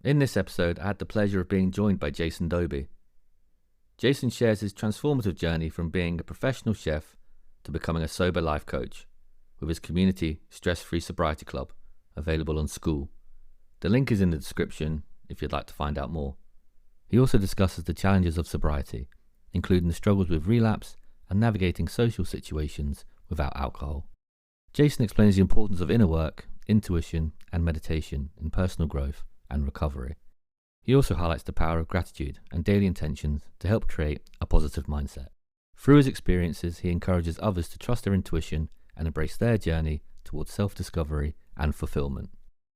In this episode, I had the pleasure of being joined by Jason Dobbie. Jason shares his transformative journey from being a professional chef to becoming a sober life coach with his community Stress-Free Sobriety Club, available on School. The link is in the description if you'd like to find out more. He also discusses the challenges of sobriety, including the struggles with relapse and navigating social situations without alcohol. Jason explains the importance of inner work, intuition, and meditation in personal growth and recovery. He also highlights the power of gratitude and daily intentions to help create a positive mindset. Through his experiences, he encourages others to trust their intuition and embrace their journey towards self-discovery and fulfillment.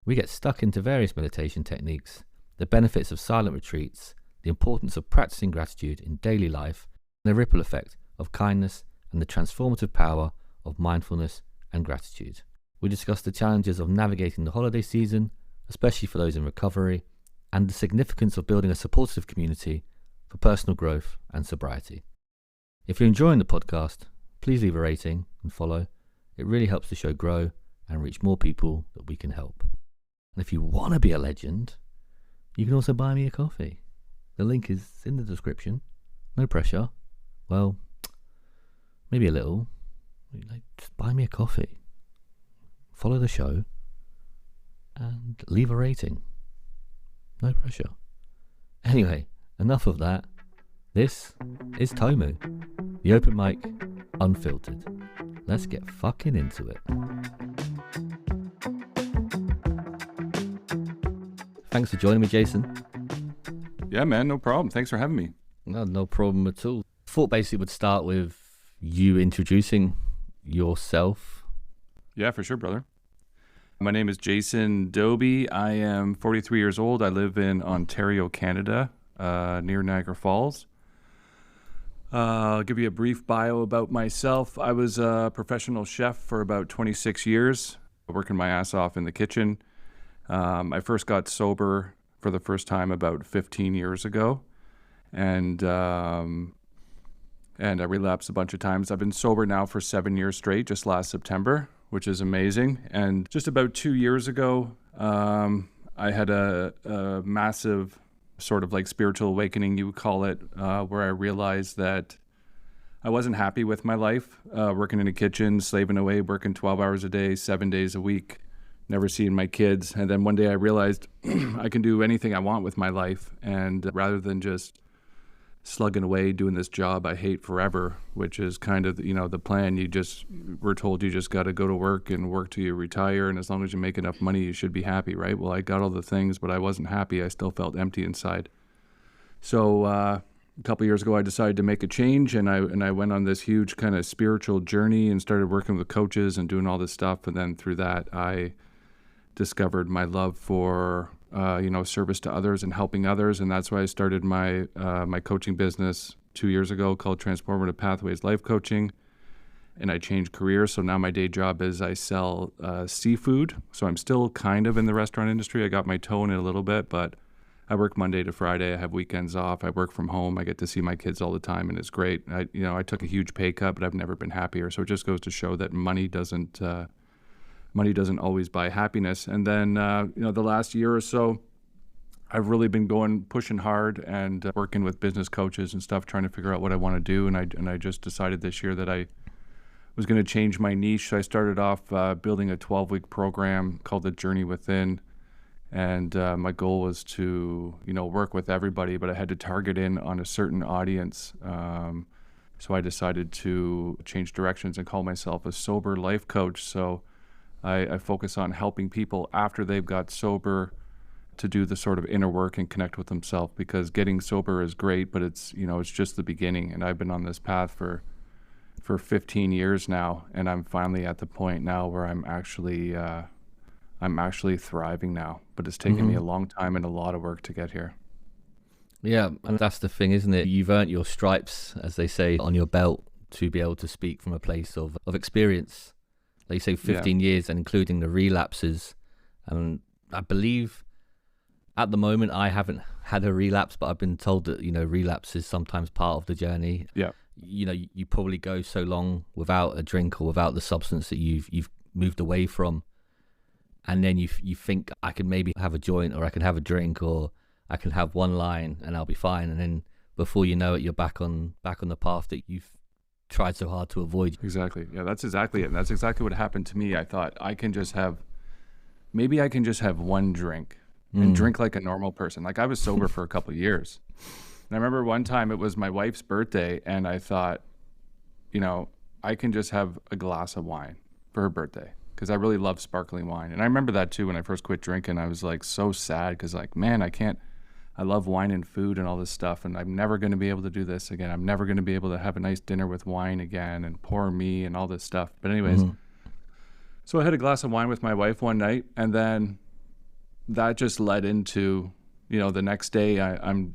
We get stuck into various meditation techniques, the benefits of silent retreats, the importance of practicing gratitude in daily life, and the ripple effect of kindness and the transformative power of mindfulness and gratitude. We discuss the challenges of navigating the holiday season, especially for those in recovery, and the significance of building a supportive community for personal growth and sobriety. If you're enjoying the podcast, please leave a rating and follow. It really helps the show grow and reach more people that we can help. And if you want to be a legend, you can also buy me a coffee. The link is in the description. No pressure. Well, maybe a little. Just buy me a coffee. Follow the show and leave a rating. No pressure. Anyway, enough of that. This is TOMU, the open mic, unfiltered. Let's get fucking into it. Thanks for joining me, Jason. Yeah, man, no problem. Thanks for having me. No problem at all. Thought basically would start with you introducing yourself. Yeah, for sure, brother. My name is Jason Dobbie. I am 43 years old. I live in Ontario, Canada, near Niagara Falls. I'll give you a brief bio about myself. I was a professional chef for about 26 years, working my ass off in the kitchen. I first got sober for the first time about 15 years ago, and I relapsed a bunch of times. I've been sober now for 7 years straight, just last September, which is amazing. And just about 2 years ago, I had a massive sort of like spiritual awakening, you would call it, where I realized that I wasn't happy with my life, working in a kitchen, slaving away, working 12 hours a day, 7 days a week, never seeing my kids. And then one day I realized I can do anything I want with my life. And rather than just slugging away doing this job I hate forever, which is kind of, the plan, we're told you just got to go to work and work till you retire, and as long as you make enough money you should be happy, right? Well, I got all the things, but I wasn't happy. I still felt empty inside. So a couple years ago I decided to make a change, and I went on this huge kind of spiritual journey and started working with coaches and doing all this stuff. And then through that I discovered my love for service to others and helping others. And that's why I started my coaching business 2 years ago called Transformative Pathways Life Coaching. And I changed careers. So now my day job is I sell seafood. So I'm still kind of in the restaurant industry. I got my toe in it a little bit, but I work Monday to Friday. I have weekends off. I work from home. I get to see my kids all the time, and it's great. I took a huge pay cut, but I've never been happier. So it just goes to show that money doesn't always buy happiness. And then, the last year or so, I've really been pushing hard and working with business coaches and stuff, trying to figure out what I want to do. And I just decided this year that I was going to change my niche. So I started off building a 12-week program called The Journey Within. And my goal was to, work with everybody, but I had to target in on a certain audience. So I decided to change directions and call myself a sober life coach. So I focus on helping people after they've got sober to do the sort of inner work and connect with themselves, because getting sober is great, but it's just the beginning. And I've been on this path for 15 years now, and I'm finally at the point now where I'm actually thriving now, but it's taken me a long time and a lot of work to get here. Yeah, and that's the thing, isn't it? You've earned your stripes, as they say, on your belt to be able to speak from a place of experience. Like you say, 15 years, and including the relapses. And I believe at the moment I haven't had a relapse, but I've been told that, relapse is sometimes part of the journey. Yeah. You probably go so long without a drink or without the substance that you've moved away from. and then you think I can maybe have a joint, or I can have a drink, or I can have one line and I'll be fine, and then before you know it, you're back on the path that you've tried so hard to avoid. Exactly. Yeah, that's exactly it. And that's exactly what happened to me. I thought maybe I can just have one drink and drink like a normal person. Like, I was sober for a couple of years. And I remember one time it was my wife's birthday, and I thought, I can just have a glass of wine for her birthday, because I really love sparkling wine. And I remember that too, when I first quit drinking. I was like so sad, because like, man, I love wine and food and all this stuff, and I'm never going to be able to do this again. I'm never going to be able to have a nice dinner with wine again and pour me and all this stuff. But anyways, so I had a glass of wine with my wife one night, and then that just led into, the next day I'm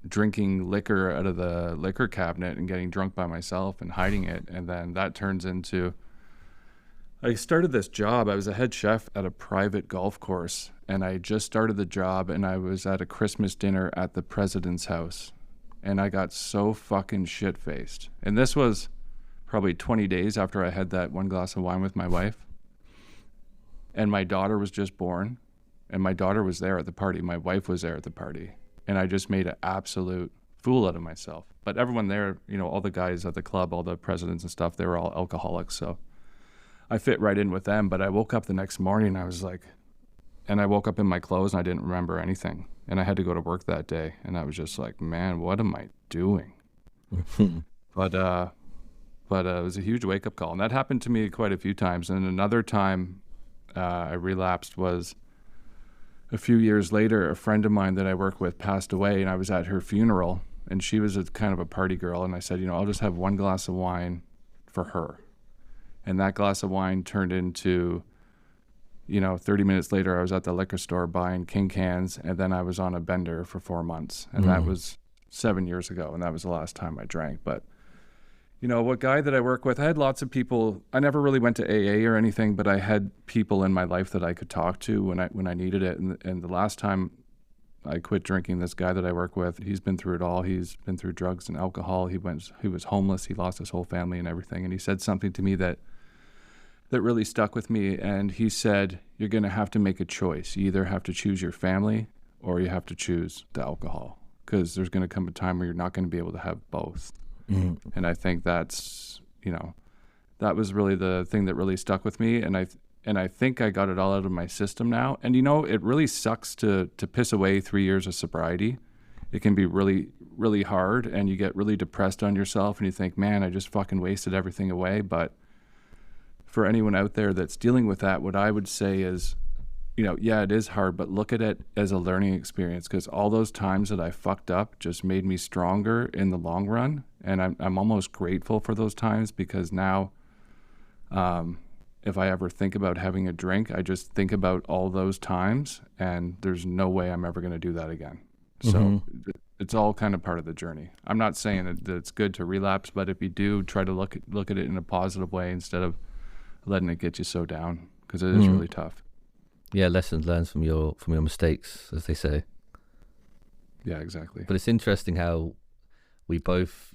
drinking liquor out of the liquor cabinet and getting drunk by myself and hiding it. And then that turns into, I started this job. I was a head chef at a private golf course, and I just started the job, and I was at a Christmas dinner at the president's house, and I got so fucking shit-faced. And this was probably 20 days after I had that one glass of wine with my wife, and my daughter was just born, and my daughter was there at the party. My wife was there at the party, and I just made an absolute fool out of myself. But everyone there, all the guys at the club, all the presidents and stuff, they were all alcoholics, so I fit right in with them. But I woke up the next morning, and I woke up in my clothes, and I didn't remember anything. And I had to go to work that day, and I was just like, man, what am I doing? But it was a huge wake-up call. And that happened to me quite a few times. And another time I relapsed was a few years later. A friend of mine that I work with passed away, and I was at her funeral, and she was kind of a party girl. And I said, I'll just have one glass of wine for her. And that glass of wine turned into, 30 minutes later, I was at the liquor store buying King cans, and then I was on a bender for 4 months. And that was 7 years ago, and that was the last time I drank. But, what guy that I work with, I had lots of people. I never really went to AA or anything, but I had people in my life that I could talk to when I needed it. And the last time I quit drinking, this guy that I work with, he's been through it all. He's been through drugs and alcohol. He was homeless. He lost his whole family and everything. And he said something to me that really stuck with me. And he said, you're going to have to make a choice. You either have to choose your family or you have to choose the alcohol, because there's going to come a time where you're not going to be able to have both. And I think that's, that was really the thing that really stuck with me. And I think I got it all out of my system now. And, it really sucks to piss away 3 years of sobriety. It can be really, really hard, and you get really depressed on yourself, and you think, man, I just fucking wasted everything away. But for anyone out there that's dealing with that, what I would say is, yeah, it is hard, but look at it as a learning experience, because all those times that I fucked up just made me stronger in the long run. And I'm almost grateful for those times, because now if I ever think about having a drink, I just think about all those times, and there's no way I'm ever going to do that again. So it's all kind of part of the journey. I'm not saying that it's good to relapse, but if you do, try to look at it in a positive way instead of letting it get you so down, because it is really tough. Yeah, lessons learned from your mistakes, as they say. Yeah, exactly. But it's interesting how we both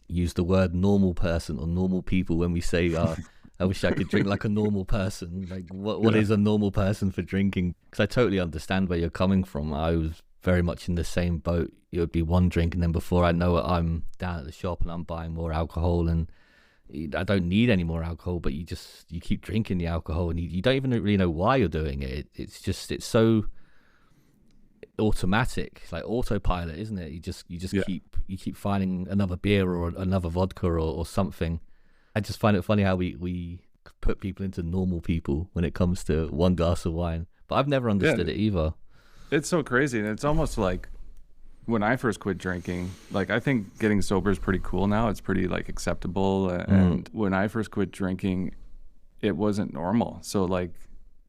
use the word normal person or normal people when we say, I wish I could drink like a normal person. Like, what is a normal person for drinking? Because I totally understand where you're coming from. I was very much in the same boat. It would be one drink, and then before I know it, I'm down at the shop and I'm buying more alcohol, and I don't need any more alcohol, but you keep drinking the alcohol, and you don't even really know why you're doing it. It's so automatic, like autopilot, isn't it? You just keep finding another beer or another vodka or something. I just find it funny how we put people into normal people when it comes to one glass of wine. But I've never understood it either. It's so crazy, and it's almost like when I first quit drinking, like, I think getting sober is pretty cool now. It's pretty like acceptable. And when I first quit drinking, it wasn't normal. So like,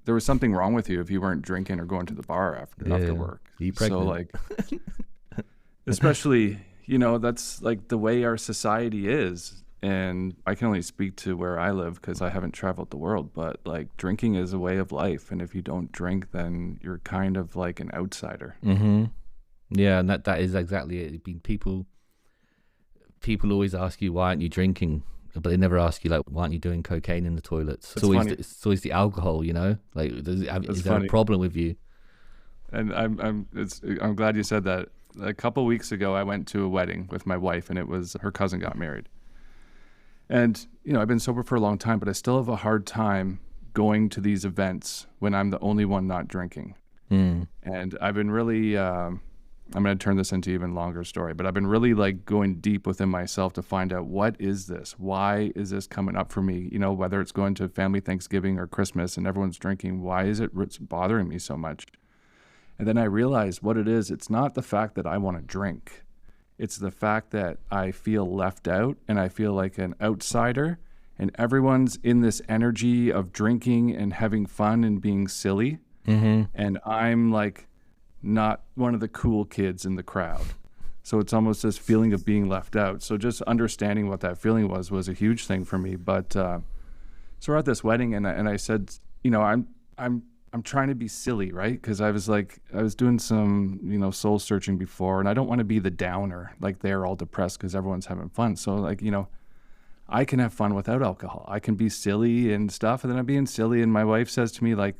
there was something wrong with you if you weren't drinking or going to the bar after work. So like, especially, that's like the way our society is. And I can only speak to where I live because I haven't traveled the world, but like, drinking is a way of life. And if you don't drink, then you're kind of like an outsider. Yeah, and that is exactly it. People always ask you, why aren't you drinking? but they never ask you, like, why aren't you doing cocaine in the toilets? It's always the alcohol, you know? Like, is there a problem with you? And I'm glad you said that. A couple weeks ago, I went to a wedding with my wife, and it was her cousin got married. And, you know, I've been sober for a long time, but I still have a hard time going to these events when I'm the only one not drinking. And I've been really, I'm going to turn this into an even longer story, but I've been really like going deep within myself to find out, what is this? Why is this coming up for me? You know, whether it's going to family Thanksgiving or Christmas and everyone's drinking, why is it bothering me so much? And then I realized what it is. It's not the fact that I want to drink. It's the fact that I feel left out and I feel like an outsider, and everyone's in this energy of drinking and having fun and being silly. And I'm like not one of the cool kids in the crowd. So it's almost this feeling of being left out. So just understanding what that feeling was a huge thing for me. But so we're at this wedding, and I said, you know, I'm trying to be silly, right? Because I was doing some, you know, soul searching before, and I don't want to be the downer, like they're all depressed because everyone's having fun. So like, you know, I can have fun without alcohol. I can be silly and stuff, and then I'm being silly, and my wife says to me, like,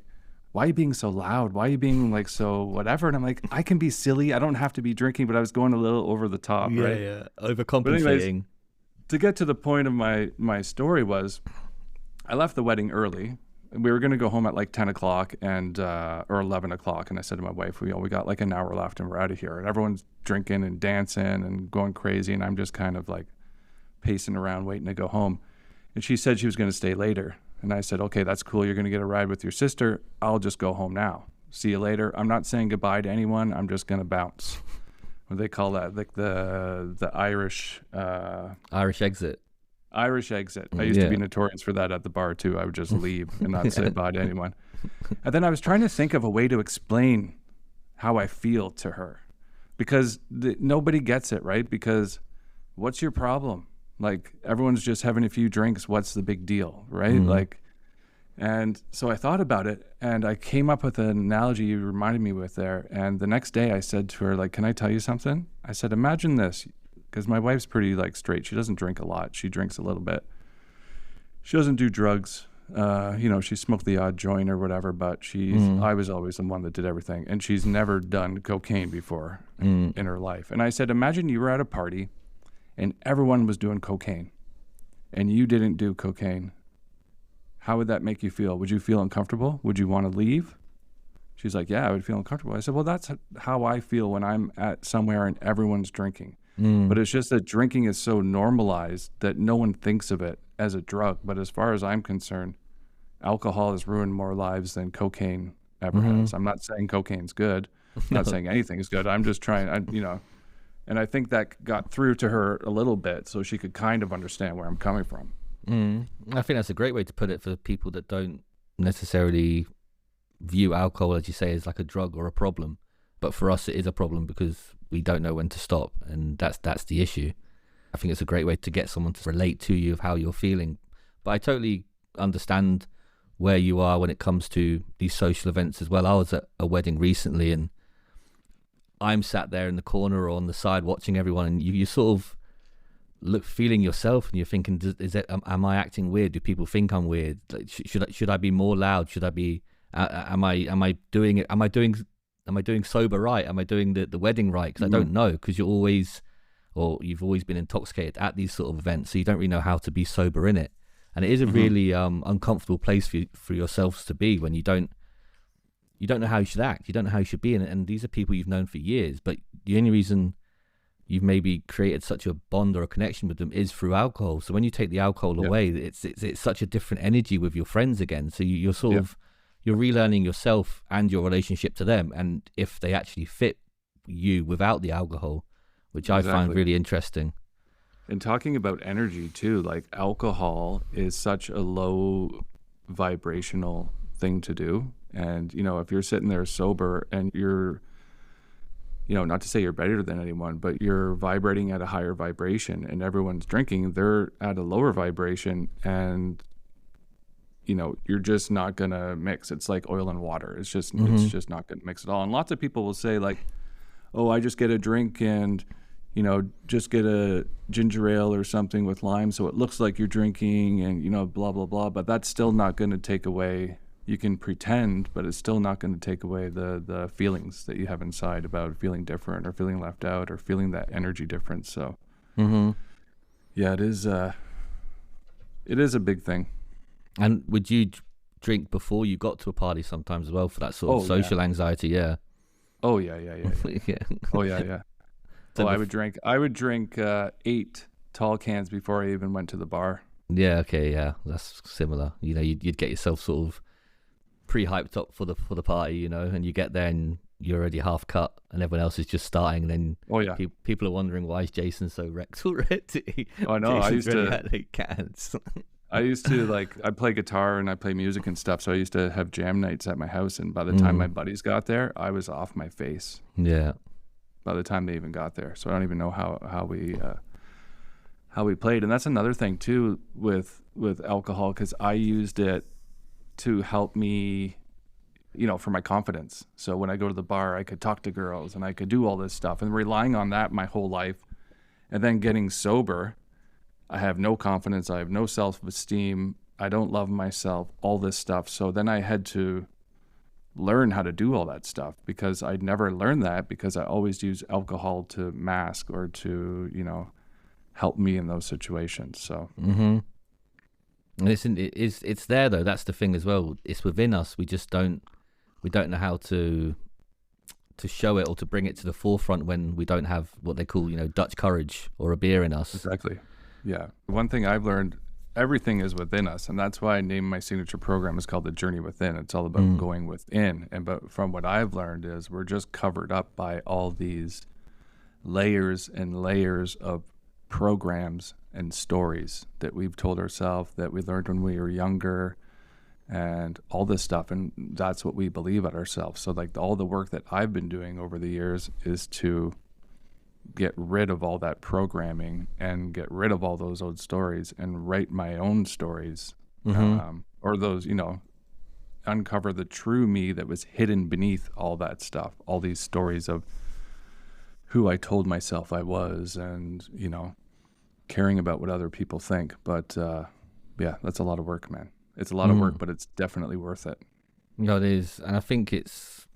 why are you being so loud? Why are you being like so whatever? And I'm like, I can be silly. I don't have to be drinking, but I was going a little over the top, right? Yeah, overcompensating. But anyways, to get to the point of my story was, I left the wedding early. We were going to go home at like 10 o'clock or 11 o'clock. And I said to my wife, we got like an hour left and we're out of here. And everyone's drinking and dancing and going crazy. And I'm just kind of like pacing around waiting to go home. And she said she was going to stay later. And I said, okay, that's cool. You're going to get a ride with your sister. I'll just go home now. See you later. I'm not saying goodbye to anyone. I'm just going to bounce. What do they call that? Like the Irish exit. Irish exit. I used to be notorious for that at the bar too. I would just leave and not say bye to anyone. And then I was trying to think of a way to explain how I feel to her, because nobody gets it, right? Because what's your problem? Like, everyone's just having a few drinks. What's the big deal, right? Like, and so I thought about it, and I came up with an analogy you reminded me with there. And the next day I said to her, like, can I tell you something? I said, imagine this, because my wife's pretty like straight. She doesn't drink a lot. She drinks a little bit. She doesn't do drugs. You know, she smoked the odd joint or whatever, but I was always the one that did everything. And she's never done cocaine before in her life. And I said, imagine you were at a party and everyone was doing cocaine and you didn't do cocaine. How would that make you feel? Would you feel uncomfortable? Would you want to leave? She's like, yeah, I would feel uncomfortable. I said, well, that's how I feel when I'm at somewhere and everyone's drinking. But it's just that drinking is so normalized that no one thinks of it as a drug. But as far as I'm concerned, alcohol has ruined more lives than cocaine ever has. I'm not saying cocaine's good. I'm not saying anything is good. I'm just trying, you know, and I think that got through to her a little bit so she could kind of understand where I'm coming from. I think that's a great way to put it for people that don't necessarily view alcohol, as you say, as like a drug or a problem. But for us, it is a problem because we don't know when to stop, and that's the issue. I think it's a great way to get someone to relate to you of how you're feeling. But I totally understand where you are when it comes to these social events as well. I was at a wedding recently, and I'm sat there in the corner or on the side watching everyone, and you sort of feeling yourself, and you're thinking, am I acting weird? Do people think I'm weird? Like, should I be more loud? Should I be? Am I doing sober right? Am I doing the wedding right? Because I don't know, because you've always been intoxicated at these sort of events, so you don't really know how to be sober in it. And it is a really uncomfortable place for yourselves to be when you don't know how you should act, you don't know how you should be in it. And these are people you've known for years, but the only reason you've maybe created such a bond or a connection with them is through alcohol. So when you take the alcohol away, it's such a different energy with your friends again. So you're sort of, you're relearning yourself and your relationship to them, and if they actually fit you without the alcohol, which I find really interesting. And talking about energy too, like alcohol is such a low vibrational thing to do. And, you know, if you're sitting there sober and you're, you know, not to say you're better than anyone, but you're vibrating at a higher vibration and everyone's drinking, they're at a lower vibration, and, you know, you're just not going to mix. It's like oil and water. It's just not going to mix at all. And lots of people will say like, oh, I just get a drink and, just get a ginger ale or something with lime so it looks like you're drinking and, blah, blah, blah. But that's still not going to take away, you can pretend, but it's still not going to take away the feelings that you have inside about feeling different or feeling left out or feeling that energy difference. So, yeah, it is a big thing. And would you drink before you got to a party sometimes as well for that sort of social anxiety? Yeah. Oh, yeah. Yeah. Oh, yeah. So I would drink 8 tall cans before I even went to the bar. Yeah, okay, yeah, that's similar. You'd get yourself sort of pre-hyped up for the party, and you get there and you're already half cut and everyone else is just starting, and then people are wondering, why is Jason so wrecked already? Oh, no, I used to had 8 cans. I used to I play guitar and I play music and stuff, so I used to have jam nights at my house, and by the time my buddies got there, I was off my face. Yeah. By the time they even got there. So I don't even know how we played. And that's another thing too with alcohol, because I used it to help me, for my confidence. So when I go to the bar, I could talk to girls and I could do all this stuff, and relying on that my whole life. And then getting sober, I have no confidence, I have no self-esteem, I don't love myself, all this stuff. So then I had to learn how to do all that stuff, because I'd never learned that, because I always use alcohol to mask or to, help me in those situations. So it's there though. That's the thing as well. It's within us. We just don't know how to show it or to bring it to the forefront when we don't have what they call, Dutch courage or a beer in us. Exactly. Yeah. One thing I've learned, everything is within us, and that's why I named my signature program is called The Journey Within. It's all about going within. But from what I've learned is we're just covered up by all these layers and layers of programs and stories that we've told ourselves, that we learned when we were younger, and all this stuff, and that's what we believe at ourselves. So all the work that I've been doing over the years is to get rid of all that programming and get rid of all those old stories and write my own stories, or those, uncover the true me that was hidden beneath all that stuff, all these stories of who I told myself I was, and, caring about what other people think. But yeah, that's a lot of work, man. It's a lot of work, but it's definitely worth it. No, it is. And I think it's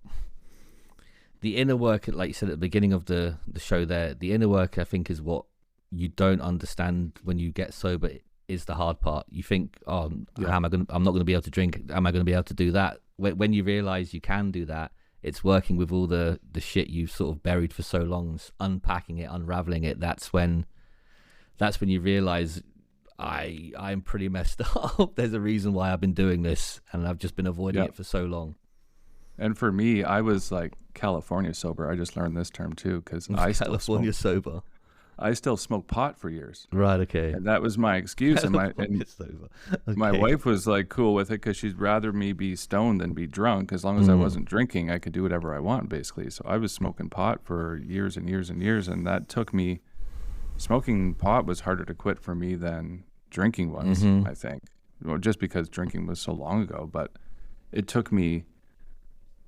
the inner work, like you said at the beginning of the show there, the inner work, I think, is what you don't understand when you get sober, is the hard part. You think, I'm not going to be able to drink. Am I going to be able to do that? When you realize you can do that, it's working with all the shit you've sort of buried for so long, unpacking it, unraveling it. That's when you realize I'm pretty messed up. There's a reason why I've been doing this, and I've just been avoiding it for so long. And for me, I was like California sober. I just learned this term too, because California sober. I still smoked pot for years. Right. Okay. And that was my excuse. And my wife was like cool with it, because she'd rather me be stoned than be drunk. As long as I wasn't drinking, I could do whatever I want, basically. So I was smoking pot for years and years and years, and that took me. Smoking pot was harder to quit for me than drinking was, I think. Well, just because drinking was so long ago, but it took me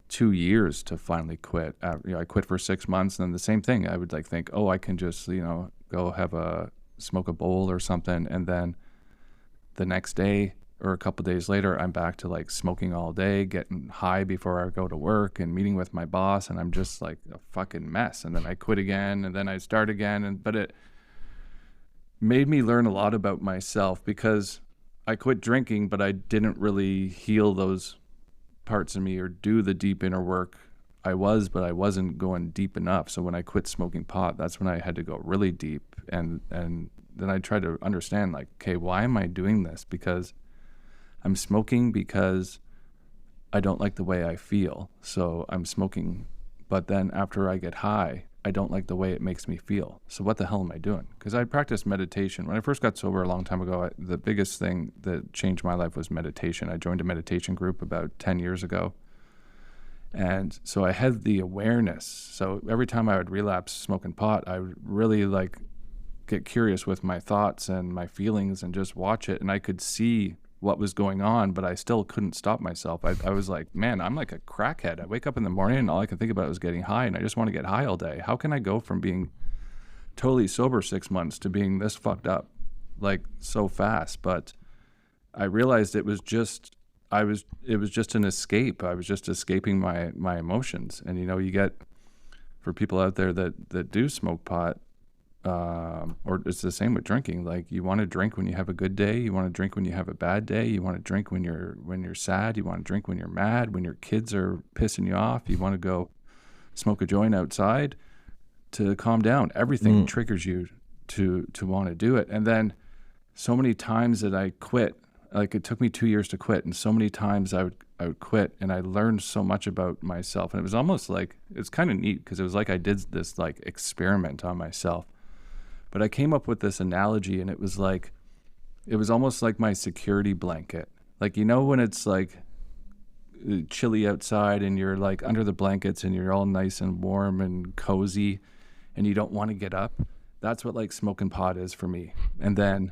2 years to finally quit. I quit for 6 months, and then the same thing. I would think, I can just, go smoke a bowl or something, and then the next day or a couple of days later, I'm back to smoking all day, getting high before I go to work, and meeting with my boss, and I'm just like a fucking mess. And then I quit again, and then I start again, but it made me learn a lot about myself, because I quit drinking, but I didn't really heal those parts of me or do the deep inner work. But I wasn't going deep enough. So when I quit smoking pot, that's when I had to go really deep. And then I tried to understand, okay, why am I doing this? Because I'm smoking because I don't like the way I feel. So I'm smoking, but then after I get high, I don't like the way it makes me feel. So what the hell am I doing? Because I practiced meditation. When I first got sober a long time ago, the biggest thing that changed my life was meditation. I joined a meditation group about 10 years ago. And so I had the awareness. So every time I would relapse smoking pot, I would really get curious with my thoughts and my feelings and just watch it. And I could see what was going on, but I still couldn't stop myself. I was like, man, I'm like a crackhead. I wake up in the morning and all I can think about is getting high, and I just want to get high all day. How can I go from being totally sober 6 months to being this fucked up, like so fast. But I realized it was just an escape. I was just escaping my emotions. And, you get, for people out there that do smoke pot, or it's the same with drinking. Like, you want to drink when you have a good day. You want to drink when you have a bad day. You want to drink when you're sad. You want to drink when you're mad, when your kids are pissing you off. You want to go smoke a joint outside to calm down. Everything triggers you to want to do it. And then so many times that I quit, like it took me 2 years to quit, and so many times I would quit, and I learned so much about myself. And it was almost like, it's kind of neat because it was like I did this like experiment on myself. But I came up with this analogy, and it was almost like my security blanket. Like, when it's like chilly outside and you're like under the blankets and you're all nice and warm and cozy and you don't want to get up. That's what like smoking pot is for me. And then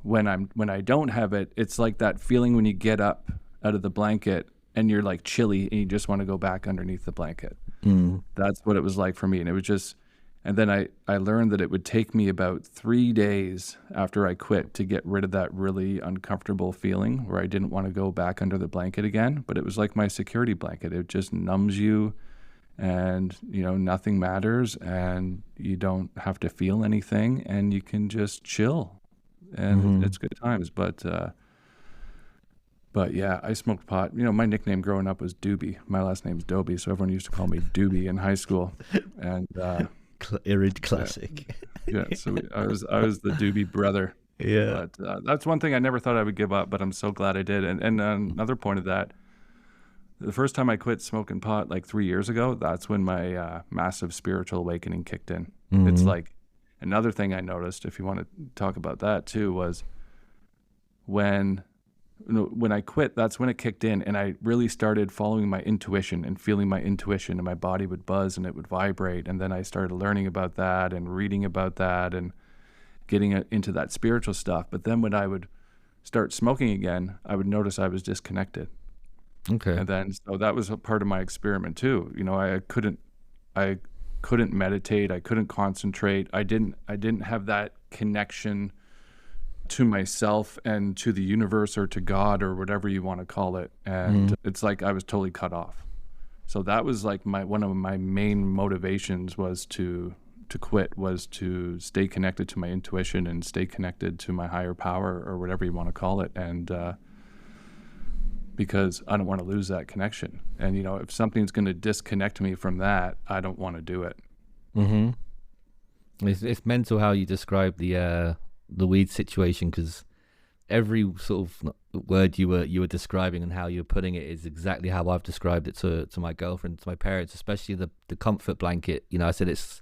when I don't have it, it's like that feeling when you get up out of the blanket and you're like chilly and you just want to go back underneath the blanket. That's what it was like for me. And it was just, and then I learned that it would take me about 3 days after I quit to get rid of that really uncomfortable feeling where I didn't want to go back under the blanket again. But it was like my security blanket. It just numbs you, and, nothing matters, and you don't have to feel anything, and you can just chill, and it's good times. But yeah, I smoked pot. My nickname growing up was Doobie. My last name's Dobbie, so everyone used to call me Doobie in high school. And Irid classic. Yeah, so I was the Doobie brother. Yeah. But that's one thing I never thought I would give up, but I'm so glad I did. And another point of that, the first time I quit smoking pot like 3 years ago, that's when my massive spiritual awakening kicked in. It's like, another thing I noticed, if you want to talk about that too, was when I quit, that's when it kicked in, and I really started following my intuition and feeling my intuition, and my body would buzz and it would vibrate. And then I started learning about that and reading about that and getting into that spiritual stuff. But then when I would start smoking again, I would notice I was disconnected. Okay. And then, so that was a part of my experiment too. I couldn't meditate. I couldn't concentrate. I didn't have that connection to myself and to the universe or to God or whatever you want to call it. And it's like I was totally cut off. So that was like one of my main motivations was to quit, was to stay connected to my intuition and stay connected to my higher power or whatever you want to call it. And because I don't want to lose that connection. And, if something's going to disconnect me from that, I don't want to do it. It's mental how you describe the weed situation, because every sort of word you were describing and how you were putting it is exactly how I've described it to my girlfriend, to my parents, especially the comfort blanket. I said it's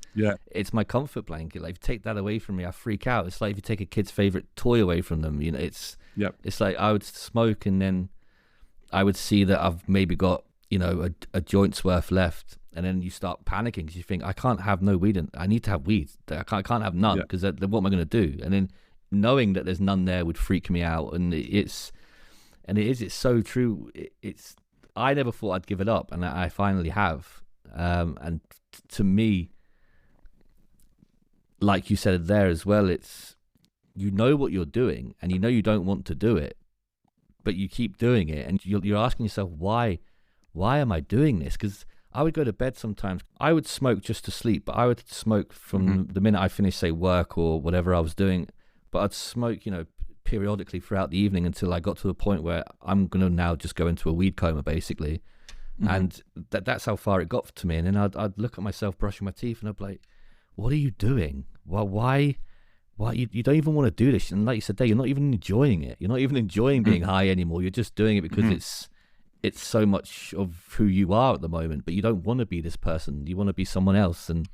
my comfort blanket. Like, if you take that away from me, I freak out. It's like if you take a kid's favorite toy away from them. It's like I would smoke, and then I would see that I've maybe got a joint's worth left, and then you start panicking because you think, I can't have no weed, and I need to have weed. I can't have none, because then what am I going to do? And then knowing that there's none there would freak me out. And it's so true. I never thought I'd give it up, and I finally have. And to me, like you said there as well, it's, what you're doing, and you don't want to do it, but you keep doing it, and you're asking yourself, why am I doing this? Because I would go to bed sometimes. I would smoke just to sleep, but I would smoke from the minute I finished, say, work or whatever I was doing. But I'd smoke, periodically throughout the evening until I got to the point where I'm going to now just go into a weed coma, basically. And that's how far it got to me. And then I'd look at myself brushing my teeth, and I'd be like, what are you doing? Why you don't even want to do this. And like you said, you're not even enjoying it. You're not even enjoying being high anymore. You're just doing it because it's so much of who you are at the moment, but you don't want to be this person. You want to be someone else. And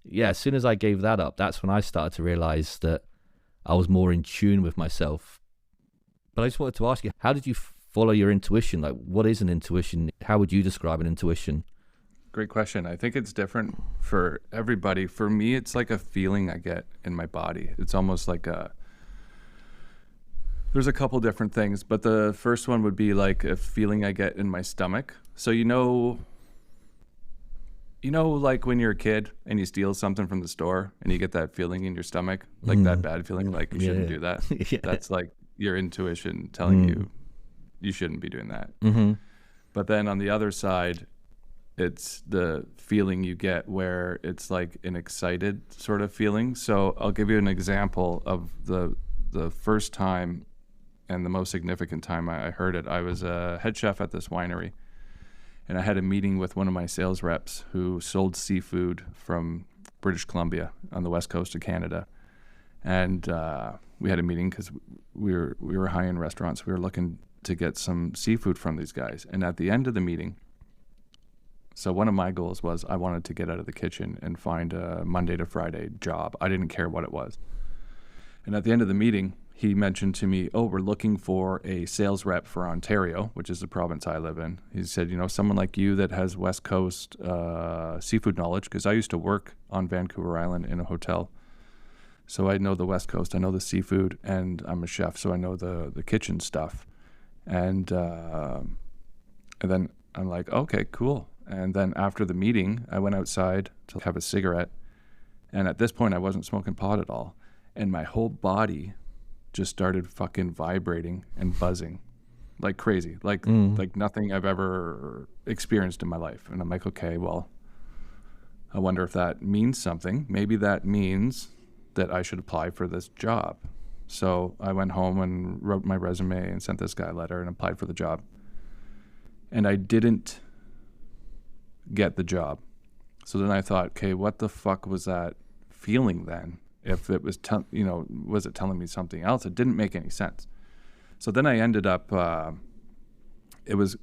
yeah, as soon as I gave that up, that's when I started to realize that I was more in tune with myself. But I just wanted to ask you, how did you follow your intuition? Like, what is an intuition? How would you describe an intuition? Great question. I think it's different for everybody. For me, it's like a feeling I get in my body. It's almost like there's a couple different things, but the first one would be like a feeling I get in my stomach. So, You know, like when you're a kid and you steal something from the store and you get that feeling in your stomach, like that bad feeling, like you shouldn't do that. Yeah. That's like your intuition telling you you shouldn't be doing that. But then on the other side, it's the feeling you get where it's like an excited sort of feeling. So I'll give you an example of the first time and the most significant time I heard it. I was a head chef at this winery, and I had a meeting with one of my sales reps who sold seafood from British Columbia on the west coast of Canada. And we had a meeting because we were high-end restaurants. We were looking to get some seafood from these guys. And at the end of the meeting, so one of my goals was I wanted to get out of the kitchen and find a Monday to Friday job. I didn't care what it was. And at the end of the meeting, he mentioned to me, we're looking for a sales rep for Ontario, which is the province I live in. He said, someone like you that has West Coast seafood knowledge, because I used to work on Vancouver Island in a hotel. So I know the West Coast, I know the seafood, and I'm a chef, so I know the kitchen stuff. And then I'm like, okay, cool. And then after the meeting, I went outside to have a cigarette. And at this point, I wasn't smoking pot at all. And my whole body just started fucking vibrating and buzzing like crazy, like nothing I've ever experienced in my life. And I'm like, okay, well, I wonder if that means something. Maybe that means that I should apply for this job. So I went home and wrote my resume and sent this guy a letter and applied for the job. And I didn't get the job. So then I thought, okay, what the fuck was that feeling then? If it was, was it telling me something else? It didn't make any sense. So then I ended up, we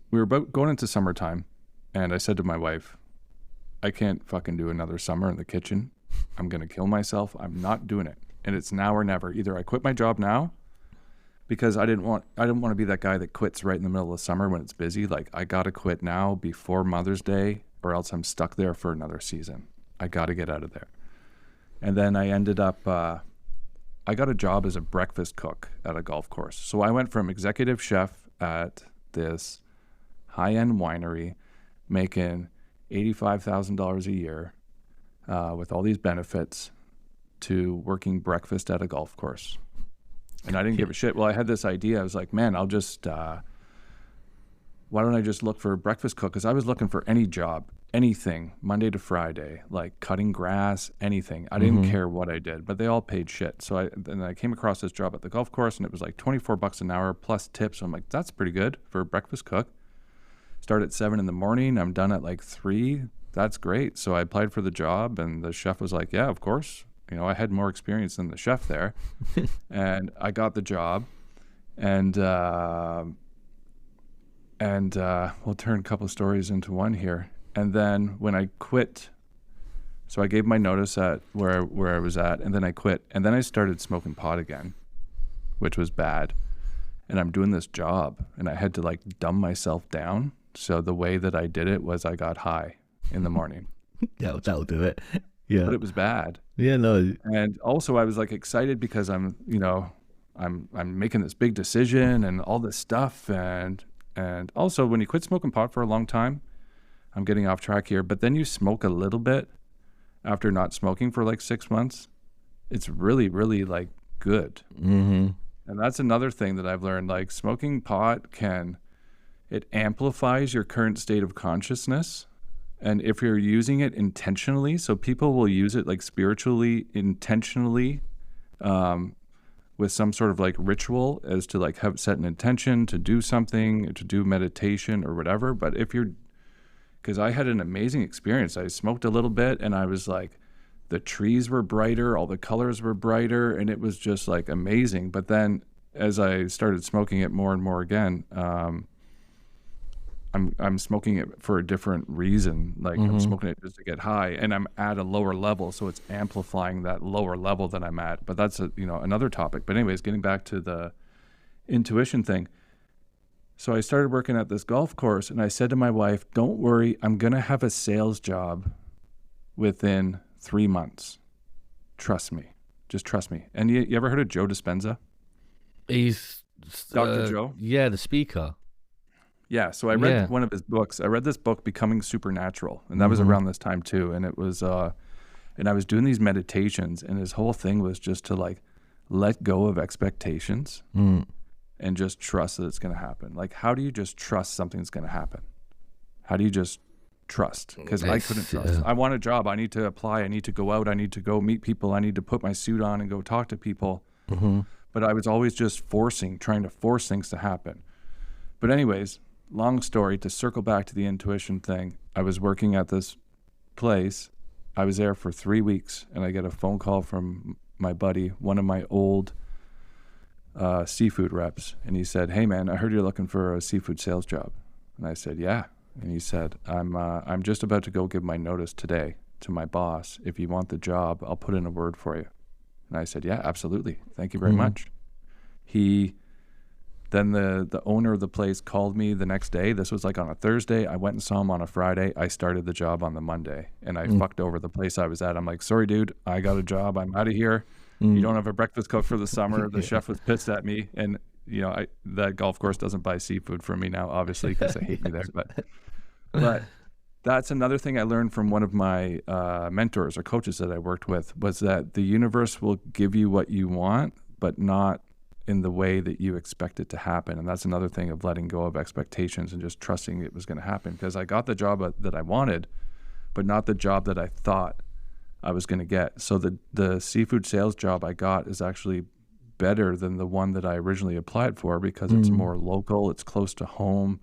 were about going into summertime, and I said to my wife, I can't fucking do another summer in the kitchen. I'm going to kill myself. I'm not doing it. And it's now or never. Either I quit my job now, because I didn't want to be that guy that quits right in the middle of summer when it's busy. Like, I got to quit now before Mother's Day, or else I'm stuck there for another season. I got to get out of there. And then I ended up, I got a job as a breakfast cook at a golf course. So I went from executive chef at this high-end winery, making $85,000 a year with all these benefits, to working breakfast at a golf course. And I didn't give a shit. Well, I had this idea. I was like, man, I'll just, why don't I just look for a breakfast cook? Because I was looking for any job, anything, Monday to Friday, like cutting grass, anything. I didn't care what I did, but they all paid shit. So I came across this job at the golf course, and it was like $24 an hour plus tips. So I'm like, that's pretty good for a breakfast cook. Start at 7 a.m. I'm done at like 3. That's great. So I applied for the job, and the chef was like, yeah, of course. I had more experience than the chef there. And I got the job, and we'll turn a couple of stories into one here. And then when I quit, so I gave my notice at where I was at, and then I quit. And then I started smoking pot again, which was bad. And I'm doing this job, and I had to like dumb myself down. So the way that I did it was I got high in the morning. Yeah, that'll do it. Yeah. But it was bad. Yeah, no. And also I was like excited because I'm making this big decision and all this stuff. And also when you quit smoking pot for a long time, I'm getting off track here, but then you smoke a little bit after not smoking for like 6 months. It's really, really like good. And that's another thing that I've learned, like smoking pot it amplifies your current state of consciousness. And if you're using it intentionally, so people will use it like spiritually, intentionally, with some sort of like ritual as to like set an intention to do something, to do meditation or whatever. But because I had an amazing experience. I smoked a little bit, and I was like, the trees were brighter, all the colors were brighter, and it was just like amazing. But then as I started smoking it more and more again, I'm smoking it for a different reason. Like I'm smoking it just to get high, and I'm at a lower level, so it's amplifying that lower level that I'm at. But that's another topic. But anyways, getting back to the intuition thing. So I started working at this golf course, and I said to my wife, "Don't worry, I'm gonna have a sales job within 3 months. Trust me, just trust me." And you ever heard of Joe Dispenza? He's Dr. Joe? Yeah, the speaker. Yeah, so I read Yeah. one of his books. I read this book, Becoming Supernatural, and that was around this time too. And it was, and I was doing these meditations, and his whole thing was just to like let go of expectations and just trust that it's going to happen. Like, how do you just trust something's going to happen? How do you just trust? Because I couldn't trust. I want a job. I need to apply. I need to go out. I need to go meet people. I need to put my suit on and go talk to people. But I was always just trying to force things to happen. But anyways, long story, to circle back to the intuition thing, I was working at this place. I was there for 3 weeks, and I get a phone call from my buddy, one of my old seafood reps, and he said, "Hey man, I heard you're looking for a seafood sales job." And I said, "Yeah." And he said, I'm just about to go give my notice today to my boss. If you want the job, I'll put in a word for you." And I said, "Yeah, absolutely. Thank you very much." Then the owner of the place called me the next day. This was like on a Thursday. I went and saw him on a Friday. I started the job on the Monday, and I fucked over the place I was at. I'm like, "Sorry, dude, I got a job. I'm out of here. You don't have a breakfast cook for the summer." The chef was pissed at me, and that golf course doesn't buy seafood from me now, obviously, because they hate me there. But that's another thing I learned from one of my mentors or coaches that I worked with, was that the universe will give you what you want, but not in the way that you expect it to happen. And that's another thing of letting go of expectations and just trusting it was going to happen, because I got the job that I wanted, but not the job that I thought I was going to get. So the seafood sales job I got is actually better than the one that I originally applied for, because it's more local, it's close to home.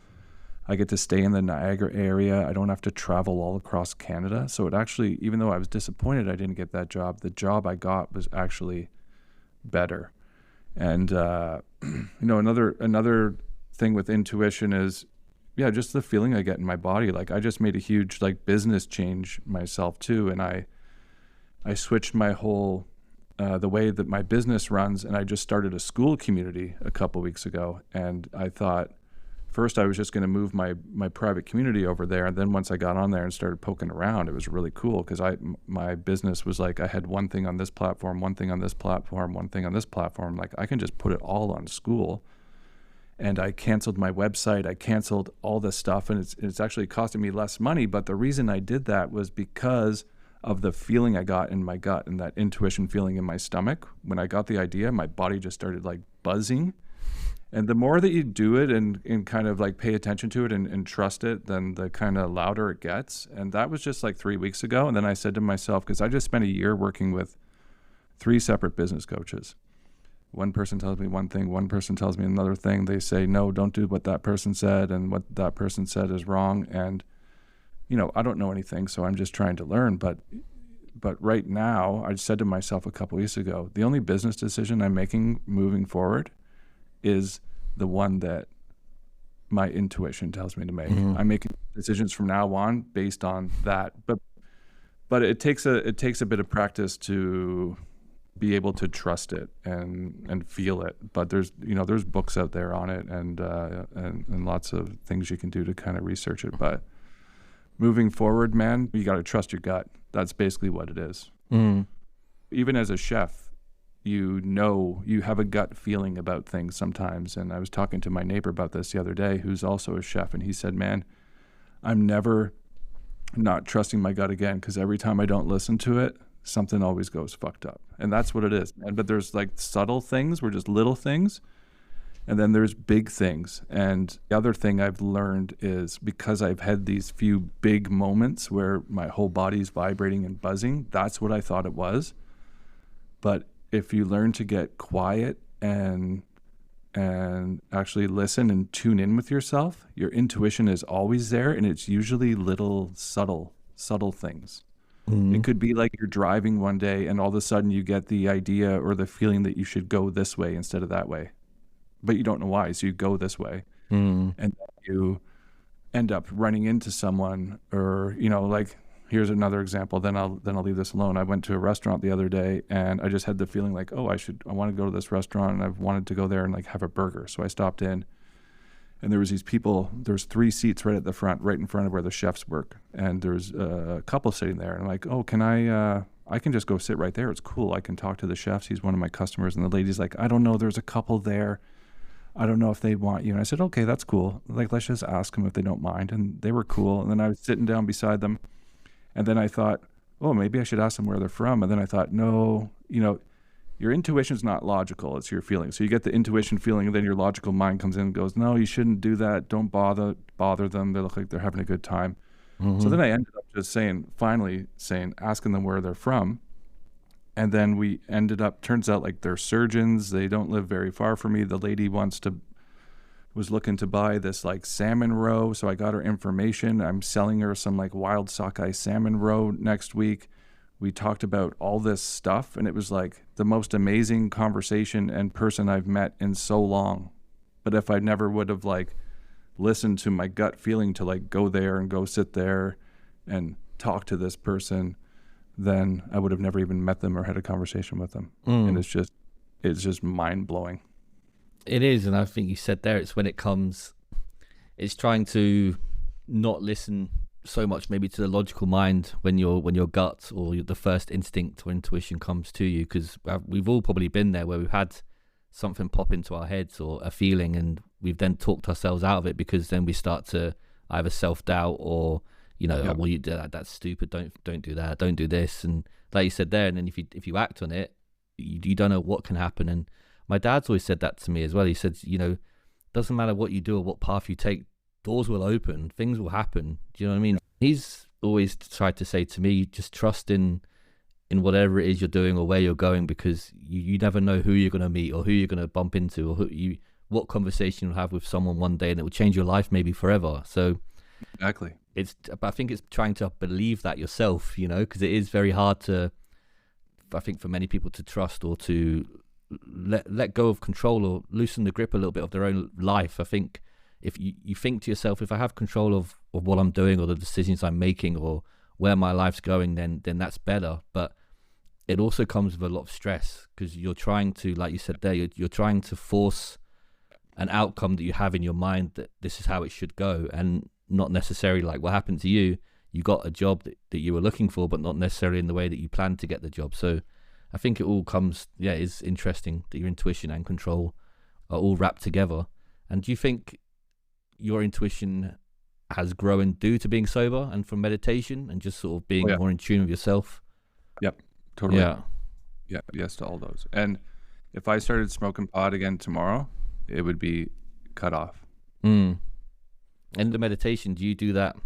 I get to stay in the Niagara area. I don't have to travel all across Canada. So it actually, even though I was disappointed I didn't get that job, the job I got was actually better. And another thing with intuition is, just the feeling I get in my body. Like, I just made a huge business change myself too, and I switched my whole the way that my business runs, and I just started a school community a couple weeks ago. And I thought first I was just going to move my private community over there, and then once I got on there and started poking around, it was really cool, because my business was like, I had one thing on this platform, one thing on this platform, one thing on this platform. Like, I can just put it all on school. And I canceled my website. I canceled all this stuff, and it's actually costing me less money. But the reason I did that was because of the feeling I got in my gut, and that intuition feeling in my stomach. When I got the idea, my body just started buzzing. And the more that you do it and kind of pay attention to it and trust it, then the kind of louder it gets. And that was just 3 weeks ago. And then I said to myself, because I just spent a year working with 3 separate business coaches. One person tells me one thing, one person tells me another thing. They say, no, don't do what that person said, and what that person said is wrong. And, I don't know anything, so I'm just trying to learn. But right now, I said to myself a couple weeks ago, the only business decision I'm making moving forward is the one that my intuition tells me to make. I'm making decisions from now on based on that. But it takes a bit of practice to be able to trust it and feel it. But there's books out there on it, and lots of things you can do to kind of research it. But moving forward, man, you got to trust your gut. That's basically what it is. Even as a chef, you have a gut feeling about things sometimes. And I was talking to my neighbor about this the other day, who's also a chef, and he said, man, I'm never not trusting my gut again, because every time I don't listen to it, something always goes fucked up. And that's what it is. But there's subtle things, were just little things, and then there's big things. And the other thing I've learned is, because I've had these few big moments where my whole body's vibrating and buzzing, that's what I thought it was. But if you learn to get quiet and actually listen and tune in with yourself, your intuition is always there, and it's usually little subtle things. It could be like you're driving one day and all of a sudden you get the idea or the feeling that you should go this way instead of that way, but you don't know why, so you go this way. And then you end up running into someone, or here's another example, then I'll leave this alone. I went to a restaurant the other day, and I just had the feeling I want to go to this restaurant, and I've wanted to go there and have a burger. So I stopped in, and there was these people, there's 3 seats right at the front, right in front of where the chefs work. And there's a couple sitting there, and I'm like, oh, can I can just go sit right there. It's cool. I can talk to the chefs. He's one of my customers. And the lady's like, I don't know, there's a couple there. I don't know if they want you. And I said, okay, that's cool. Like, let's just ask them if they don't mind. And they were cool. And then I was sitting down beside them. And then I thought, oh, maybe I should ask them where they're from. And then I thought, no, your intuition's not logical. It's your feeling. So you get the intuition feeling, and then your logical mind comes in and goes, no, you shouldn't do that. Don't bother them. They look like they're having a good time. Mm-hmm. So then I ended up just asking them where they're from. And then we ended up, turns out like they're surgeons. They don't live very far from me. The lady was looking to buy this like salmon roe. So I got her information. I'm selling her some like wild sockeye salmon roe next week. We talked about all this stuff, and it was like the most amazing conversation and person I've met in so long. But if I never would have like listened to my gut feeling to like go there and go sit there and talk to this person, then I would have never even met them or had a conversation with them. And it's just mind blowing. It is. And I think you said there, it's when it's trying to not listen so much maybe to the logical mind when your gut or the first instinct or intuition comes to you, because we've all probably been there where we've had something pop into our heads or a feeling, and we've then talked ourselves out of it, because then we start to either self-doubt or well, you do that, that's stupid, don't do that, don't do this. And like you said there, and then if you act on it, you don't know what can happen. And my dad's always said that to me as well. He said, doesn't matter what you do or what path you take, doors will open, things will happen. Do you know what I mean? He's always tried to say to me, just trust in whatever it is you're doing or where you're going, because you never know who you're going to meet or who you're going to bump into, or what conversation you'll have with someone one day, and it will change your life maybe forever. So exactly. I think it's trying to believe that yourself, because it is very hard I think for many people to trust or to let go of control or loosen the grip a little bit of their own life. I think if you think to yourself, if I have control of what I'm doing or the decisions I'm making or where my life's going, then that's better. But it also comes with a lot of stress, because you're trying to, like you said there, you're trying to force an outcome that you have in your mind that this is how it should go, and not necessarily like what happened to you. You got a job that you were looking for, but not necessarily in the way that you planned to get the job. So I think it all comes, it's interesting that your intuition and control are all wrapped together. And do you think your intuition has grown due to being sober and from meditation and just sort of being more in tune with yourself? Yep, totally. Yeah, yes to all those. And if I started smoking pot again tomorrow, it would be cut off. And the meditation, do you do that?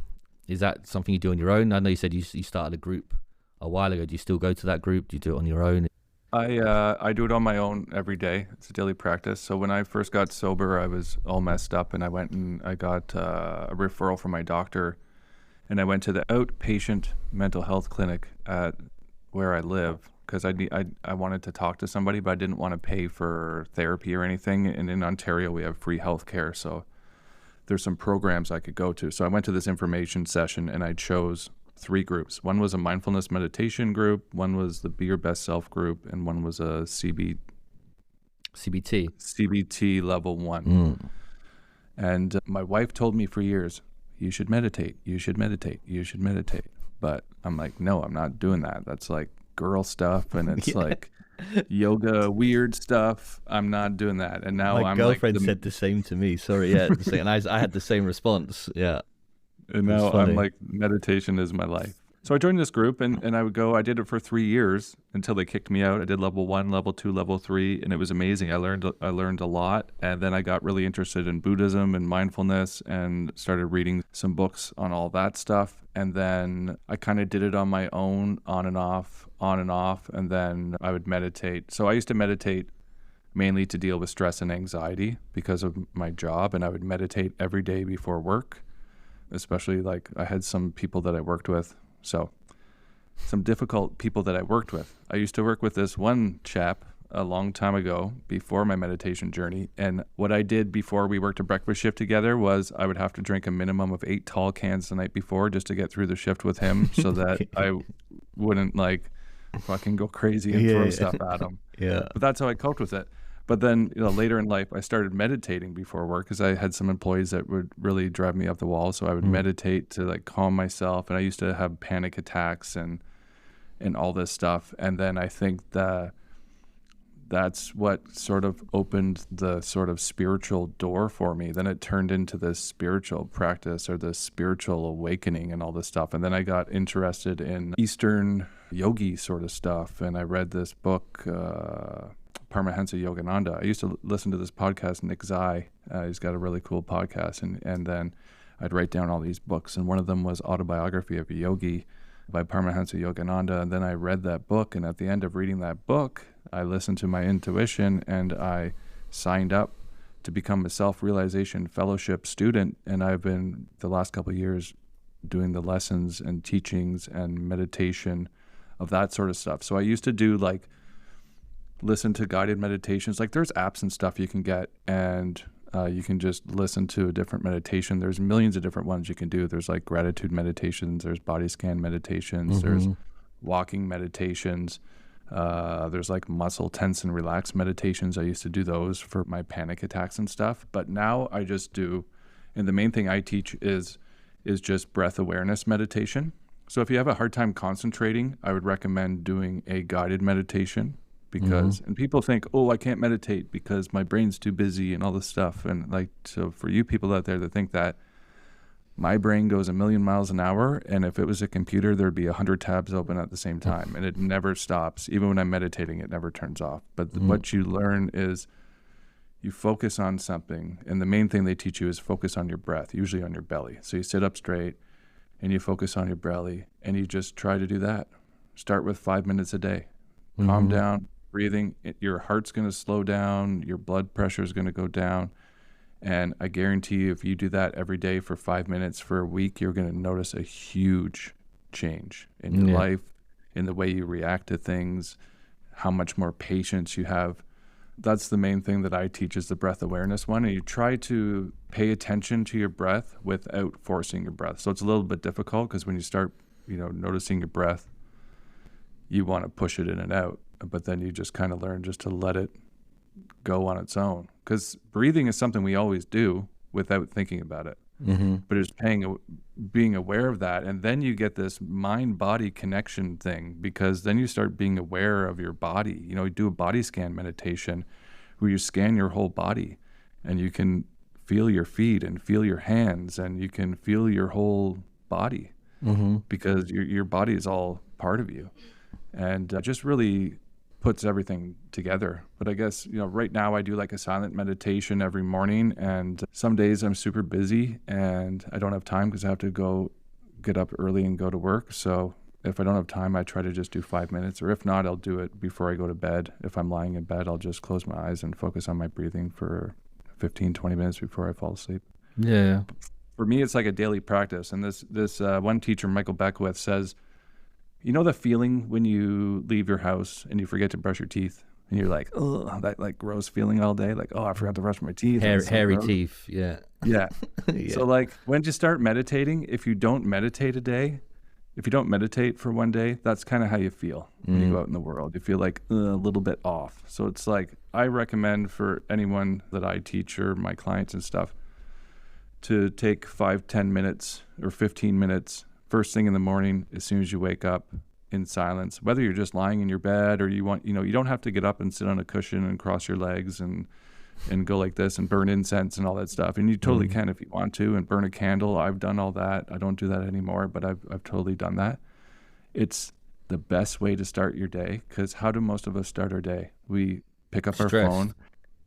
Is that something you do on your own? I know you said you started a group a while ago. Do you still go to that group? Do you do it on your own? I do it on my own every day. It's a daily practice. So when I first got sober, I was all messed up, and I went and I got a referral from my doctor, and I went to the outpatient mental health clinic at where I live, because I wanted to talk to somebody, but I didn't want to pay for therapy or anything. And in Ontario, we have free health care, so there's some programs I could go to. So I went to this information session, and I chose 3 groups. One was a mindfulness meditation group, one was the Be Your Best Self group, and one was a CBT level 1. And my wife told me for years, you should meditate, you should meditate, you should meditate. But I'm like, no, I'm not doing that. That's like girl stuff, and it's like yoga weird stuff. I'm not doing that. And now my girlfriend said the same to me. Sorry, and I had the same response. Yeah. And now I'm like, meditation is my life. So I joined this group, and I would go. I did it for 3 years until they kicked me out. I did level 1, level 2, level 3, and it was amazing. I learned a lot, and then I got really interested in Buddhism and mindfulness, and started reading some books on all that stuff. And then I kind of did it on my own, on and off, and then I would meditate. So I used to meditate mainly to deal with stress and anxiety because of my job, and I would meditate every day before work. Especially like I had some people that I worked with. So some difficult people that I worked with. I used to work with this one chap a long time ago before my meditation journey. And what I did before we worked a breakfast shift together was I would have to drink a minimum of 8 tall cans the night before just to get through the shift with him so that I wouldn't like fucking go crazy and throw stuff at him. Yeah. But that's how I coped with it. But then, later in life, I started meditating before work because I had some employees that would really drive me up the wall. So I would meditate to like calm myself. And I used to have panic attacks and all this stuff. And then I think the that's what sort of opened the sort of spiritual door for me. Then it turned into this spiritual practice or this spiritual awakening and all this stuff. And then I got interested in Eastern yogi sort of stuff. And I read this book, Paramahansa Yogananda. I used to listen to this podcast, Nick Zai. He's got a really cool podcast. And then I'd write down all these books. And one of them was Autobiography of a Yogi by Paramahansa Yogananda. And then I read that book. And at the end of reading that book, I listened to my intuition and I signed up to become a self-realization fellowship student. And I've been, the last couple of years, doing the lessons and teachings and meditation of that sort of stuff. So I used to do like, listen to guided meditations. Like there's apps and stuff you can get, and you can just listen to a different meditation. There's millions of different ones you can do. There's like gratitude meditations, there's body scan meditations, there's walking meditations. There's like muscle tense and relax meditations. I used to do those for my panic attacks and stuff. But now I just do, and the main thing I teach is just breath awareness meditation. So if you have a hard time concentrating, I would recommend doing a guided meditation because, and people think, oh, I can't meditate because my brain's too busy and all this stuff. And like, so for you people out there that think that, my brain goes a million miles an hour, and if it was a computer, there'd be 100 tabs open at the same time, and it never stops. Even when I'm meditating, it never turns off. But what you learn is you focus on something, and the main thing they teach you is focus on your breath, usually on your belly. So you sit up straight, and you focus on your belly, and you just try to do that. Start with 5 minutes a day. Calm down, breathing. Your heart's going to slow down. Your blood pressure is going to go down. And I guarantee you, if you do that every day for 5 minutes for a week, you're going to notice a huge change in your life, in the way you react to things, how much more patience you have. That's the main thing that I teach is the breath awareness one. And you try to pay attention to your breath without forcing your breath. So it's a little bit difficult because when you start, noticing your breath, you want to push it in and out. But then you just kind of learn just to let it go on its own, because breathing is something we always do without thinking about it. But it's being aware of that, and then you get this mind-body connection thing, because then you start being aware of your body. You do a body scan meditation where you scan your whole body, and you can feel your feet and feel your hands, and you can feel your whole body, because your body is all part of you, and just really puts everything together. But I guess, right now I do like a silent meditation every morning, and some days I'm super busy and I don't have time because I have to get up early and go to work. So if I don't have time, I try to just do 5 minutes, or if not, I'll do it before I go to bed. If I'm lying in bed, I'll just close my eyes and focus on my breathing for 15, 20 minutes before I fall asleep. Yeah. For me, it's like a daily practice. And this one teacher, Michael Beckwith, says, the feeling when you leave your house and you forget to brush your teeth, and you're like, oh, that like gross feeling all day, like, oh, I forgot to brush my teeth. Hairy teeth, yeah. Yeah. So like when you start meditating, if you don't meditate for one day, that's kind of how you feel when you go out in the world. You feel like a little bit off. So it's like, I recommend for anyone that I teach or my clients and stuff to take 5-10 minutes or 15 minutes first thing in the morning, as soon as you wake up, in silence, whether you're just lying in your bed or you don't have to get up and sit on a cushion and cross your legs and go like this and burn incense and all that stuff. And you totally can if you want to, and burn a candle. I've done all that. I don't do that anymore, but I've totally done that. It's the best way to start your day, because how do most of us start our day? We pick up our phone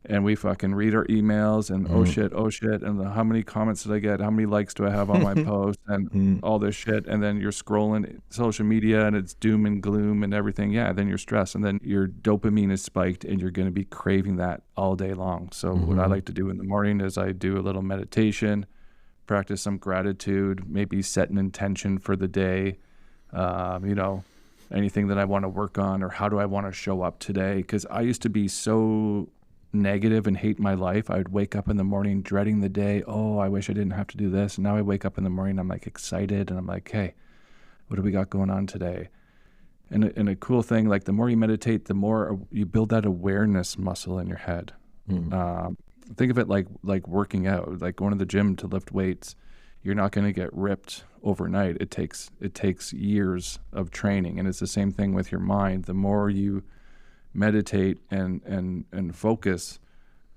and we fucking read our emails and oh shit, and how many comments did I get? How many likes do I have on my post? And all this shit. And then you're scrolling social media and it's doom and gloom and everything. Yeah, then you're stressed, and then your dopamine is spiked and you're going to be craving that all day long. So what I like to do in the morning is I do a little meditation, practice some gratitude, maybe set an intention for the day, anything that I want to work on, or how do I want to show up today? Because I used to be so negative and hate my life. I would wake up in the morning dreading the day. Oh, I wish I didn't have to do this. And now I wake up in the morning, I'm like excited, and I'm like, hey, what do we got going on today? And a cool thing, like the more you meditate, the more you build that awareness muscle in your head. Think of it like working out, like going to the gym to lift weights. You're not going to get ripped overnight. It takes years of training. And it's the same thing with your mind. The more you meditate and focus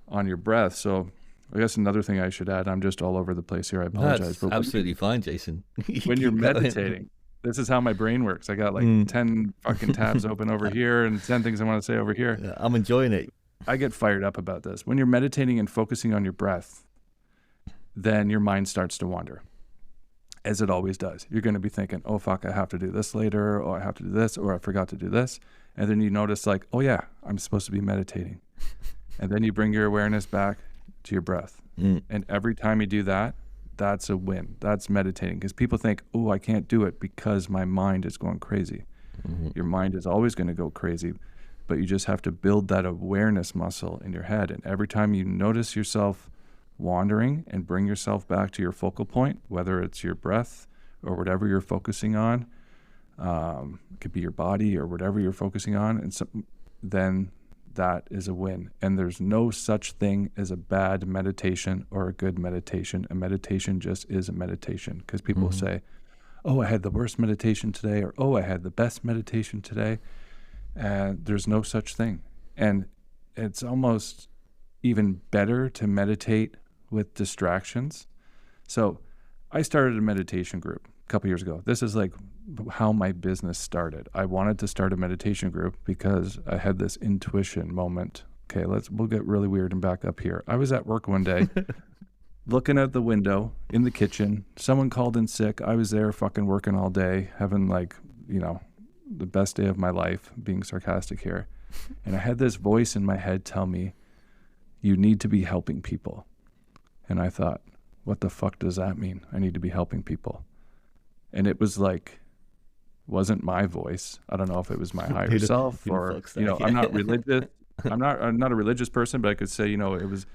on your breath. So I guess another thing I should add, I'm just all over the place here. I apologize. That's absolutely fine, Jason. When you're Keep going. meditating, this is how my brain works. I got like 10 fucking tabs open over here and 10 things I want to say over here. Yeah, I'm enjoying it. I get fired up about this. When you're meditating and focusing on your breath, then your mind starts to wander, as it always does. You're going to be thinking, oh, fuck, I have to do this later, or I have to do this, or I forgot to do this. And then you notice like, oh yeah, I'm supposed to be meditating. And then you bring your awareness back to your breath. And every time you do that, that's a win. That's meditating. Because people think, oh, I can't do it because my mind is going crazy. Your mind is always going to go crazy, but you just have to build that awareness muscle in your head. And every time you notice yourself wandering and bring yourself back to your focal point, whether it's your breath or whatever you're focusing on, it could be your body or whatever you're focusing on, and so, then that is a win. And there's no such thing as a bad meditation or a good meditation. A meditation just is a meditation, because people say, oh, I had the worst meditation today, or oh, I had the best meditation today. And there's no such thing. And it's almost even better to meditate with distractions. So I started a meditation group a couple years ago. This is like how my business started. I wanted to start a meditation group because I had this intuition moment. Okay, we'll get really weird and back up here. I was at work one day looking out the window in the kitchen. Someone called in sick. I was there fucking working all day, having like, the best day of my life, being sarcastic here. And I had this voice in my head tell me, you need to be helping people. And I thought, what the fuck does that mean? I need to be helping people. And it was like, wasn't my voice. I don't know if it was my higher self or, I'm not religious. I'm not a religious person, but I could say, it was,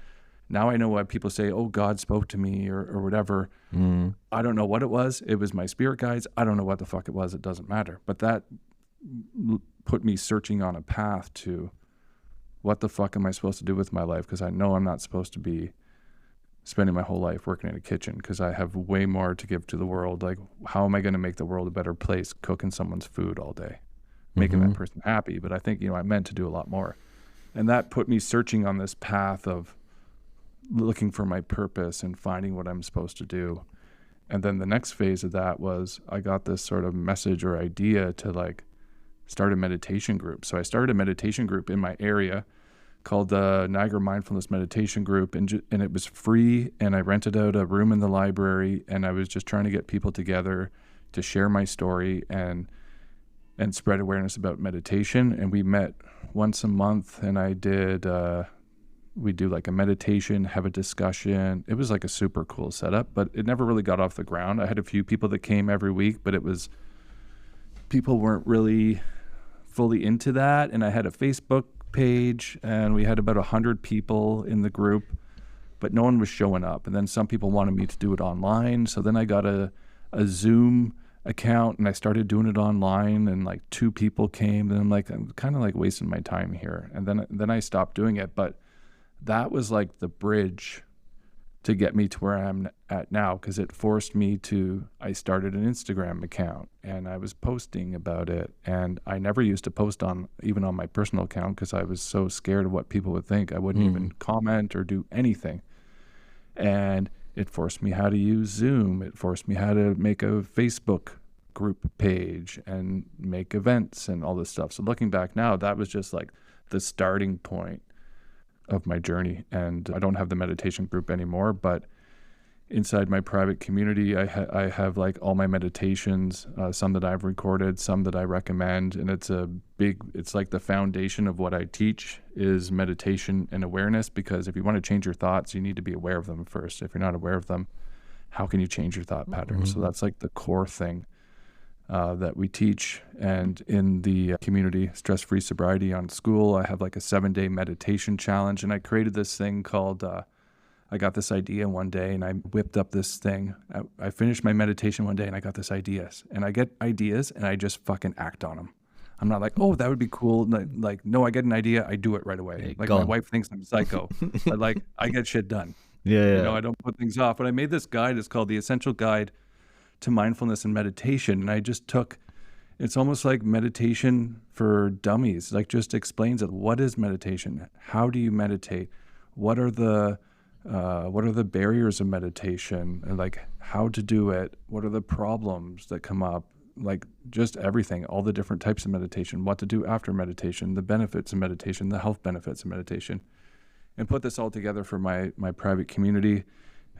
now I know why people say, oh, God spoke to me or whatever. I don't know what it was. It was my spirit guides. I don't know what the fuck it was. It doesn't matter. But that put me searching on a path to what the fuck am I supposed to do with my life? Because I know I'm not supposed to be spending my whole life working in a kitchen, because I have way more to give to the world. Like, how am I going to make the world a better place cooking someone's food all day, making that person happy? But I think, I meant to do a lot more. And that put me searching on this path of looking for my purpose and finding what I'm supposed to do. And then the next phase of that was I got this sort of message or idea to like start a meditation group. So I started a meditation group in my area called the Niagara Mindfulness Meditation Group, and it was free, and I rented out a room in the library, and I was just trying to get people together to share my story and spread awareness about meditation. And we met once a month, and I did we do like a meditation, have a discussion. It was like a super cool setup, but it never really got off the ground. I had a few people that came every week, but people weren't really fully into that. And I had a Facebook page, and we had about 100 people in the group, but no one was showing up. And then some people wanted me to do it online. So then I got a Zoom account, and I started doing it online, and like 2 people came, and I'm kind of like wasting my time here. And then I stopped doing it. But that was like the bridge to get me to where I'm at now, because it forced me to, I started an Instagram account, and I was posting about it. And I never used to post even on my personal account, because I was so scared of what people would think. I wouldn't even comment or do anything. And it forced me how to use Zoom. It forced me how to make a Facebook group page and make events and all this stuff. So looking back now, that was just like the starting point of my journey. And I don't have the meditation group anymore, but inside my private community, I have like all my meditations, some that I've recorded, some that I recommend. And it's like the foundation of what I teach is meditation and awareness, because if you want to change your thoughts, you need to be aware of them first. If you're not aware of them, how can you change your thought patterns? So that's like the core thing that we teach. And in the community, Stress-Free Sobriety on School, I have like a 7-day meditation challenge. And I created this thing called, I got this idea one day, and I whipped up this thing. I finished my meditation one day, and I got this idea. And I get ideas, and I just fucking act on them. I'm not like, oh, that would be cool. Like, no, I get an idea, I do it right away. Like, my wife thinks I'm psycho. But I get shit done. Yeah. I don't put things off. But I made this guide. It's called The Essential Guide to Mindfulness and Meditation. And I just took It's almost like meditation for dummies, like just explains it. What is meditation? How do you meditate? What are the barriers of meditation, and like how to do it? What are the problems that come up? Like just everything, all the different types of meditation, what to do after meditation, the benefits of meditation, the health benefits of meditation, and put this all together for my private community.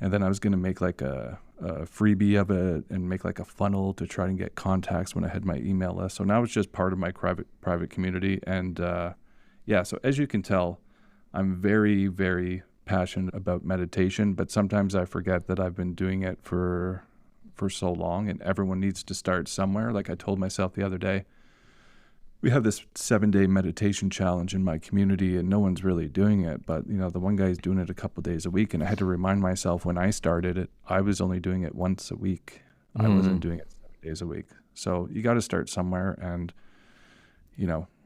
And then I was going to make like a freebie of it and make like a funnel to try and get contacts when I had my email list. So now it's just part of my private community. And so as you can tell, I'm very, very passionate about meditation, but sometimes I forget that I've been doing it for so long, and everyone needs to start somewhere. Like I told myself the other day, we have this 7-day meditation challenge in my community and no one's really doing it, but the one guy's doing it a couple of days a week, and I had to remind myself when I started it, I was only doing it once a week. I wasn't doing it 7 days a week. So you got to start somewhere, and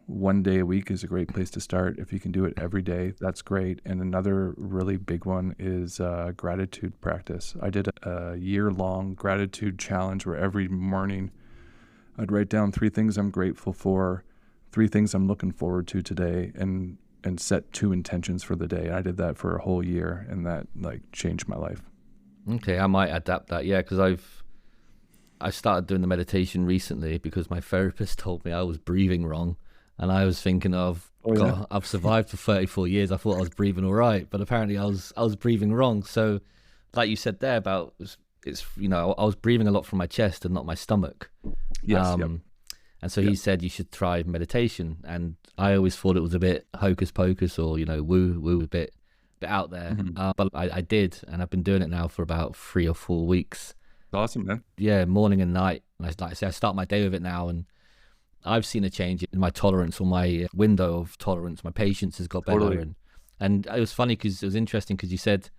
1 day a week is a great place to start. If you can do it every day, that's great. And another really big one is gratitude practice. I did a year-long gratitude challenge where every morning I'd write down 3 things I'm grateful for, 3 things I'm looking forward to today, and set 2 intentions for the day. And I did that for a whole year, and that like changed my life. Okay, I might adapt that, yeah, because I started doing the meditation recently because my therapist told me I was breathing wrong. And I was thinking of, God, I've survived for 34 years. I thought I was breathing all right, but apparently I was breathing wrong. So like you said there about, it's I was breathing a lot from my chest and not my stomach. Yes. And so he said you should try meditation. And I always thought it was a bit hocus pocus or, woo, a bit out there. But I did, and I've been doing it now for about 3 or 4 weeks. Awesome, man. Yeah, morning and night. And like I say, I start my day with it now, and I've seen a change in my tolerance, or my window of tolerance. My patience has got better. Totally. And it was funny because it was interesting because you said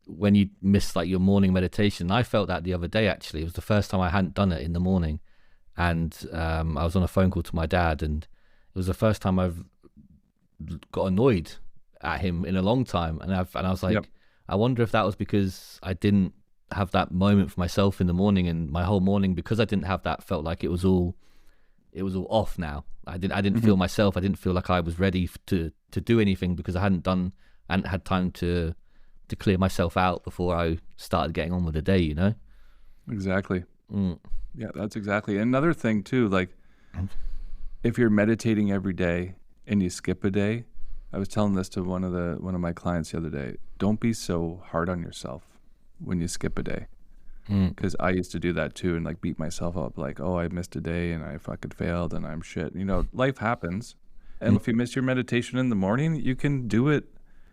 when you missed like your morning meditation, I felt that the other day, actually. It was the first time I hadn't done it in the morning. And I was on a phone call to my dad, and it was the first time I've got annoyed at him in a long time. And I was like, I wonder if that was because I didn't have that moment for myself in the morning, and my whole morning, because I didn't have that, felt like it was all off now. I didn't feel myself. I didn't feel like I was ready to do anything because I hadn't had time to clear myself out before I started getting on with the day, Exactly. Yeah, that's exactly. Another thing too, like if you're meditating every day and you skip a day, I was telling this to one of my clients the other day, don't be so hard on yourself when you skip a day. Because I used to do that too, and like beat myself up like, oh, I missed a day and I fucking failed and I'm shit. Life happens. And if you miss your meditation in the morning, you can do it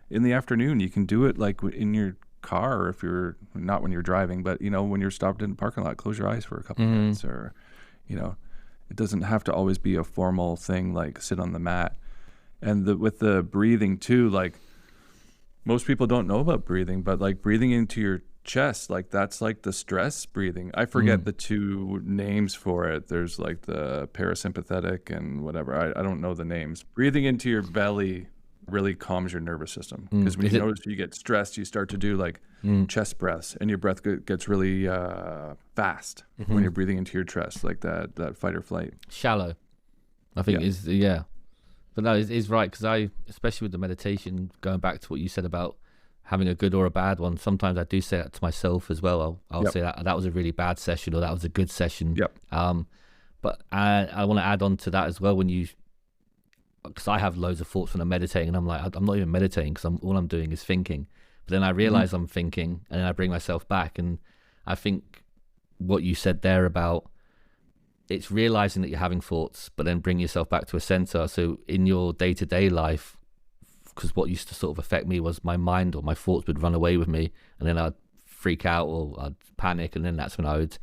in the afternoon. You can do it like in your car, or if you're not when you're driving, but when you're stopped in the parking lot, close your eyes for a couple minutes, or it doesn't have to always be a formal thing like sit on the mat. And with the breathing too, like most people don't know about breathing, but like breathing into your chest, like that's like the stress breathing. I forget the 2 names for it. There's like the parasympathetic and whatever. I don't know the names. Breathing into your belly really calms your nervous system, because when you notice you get stressed, you start to do like chest breaths, and your breath gets really fast when you're breathing into your chest, like that fight or flight. Shallow, I think is But no, it's right, because especially with the meditation, going back to what you said about having a good or a bad one, sometimes I do say that to myself as well. I'll say that was a really bad session, or that was a good session. But I want to add on to that as well, because I have loads of thoughts when I'm meditating, and I'm like, I'm not even meditating because all I'm doing is thinking. But then I realize I'm thinking, and then I bring myself back. And I think what you said there about it's realizing that you're having thoughts, but then bring yourself back to a center. So in your day-to-day life, because what used to sort of affect me was my mind or my thoughts would run away with me, and then I'd freak out or I'd panic, and then that's when I would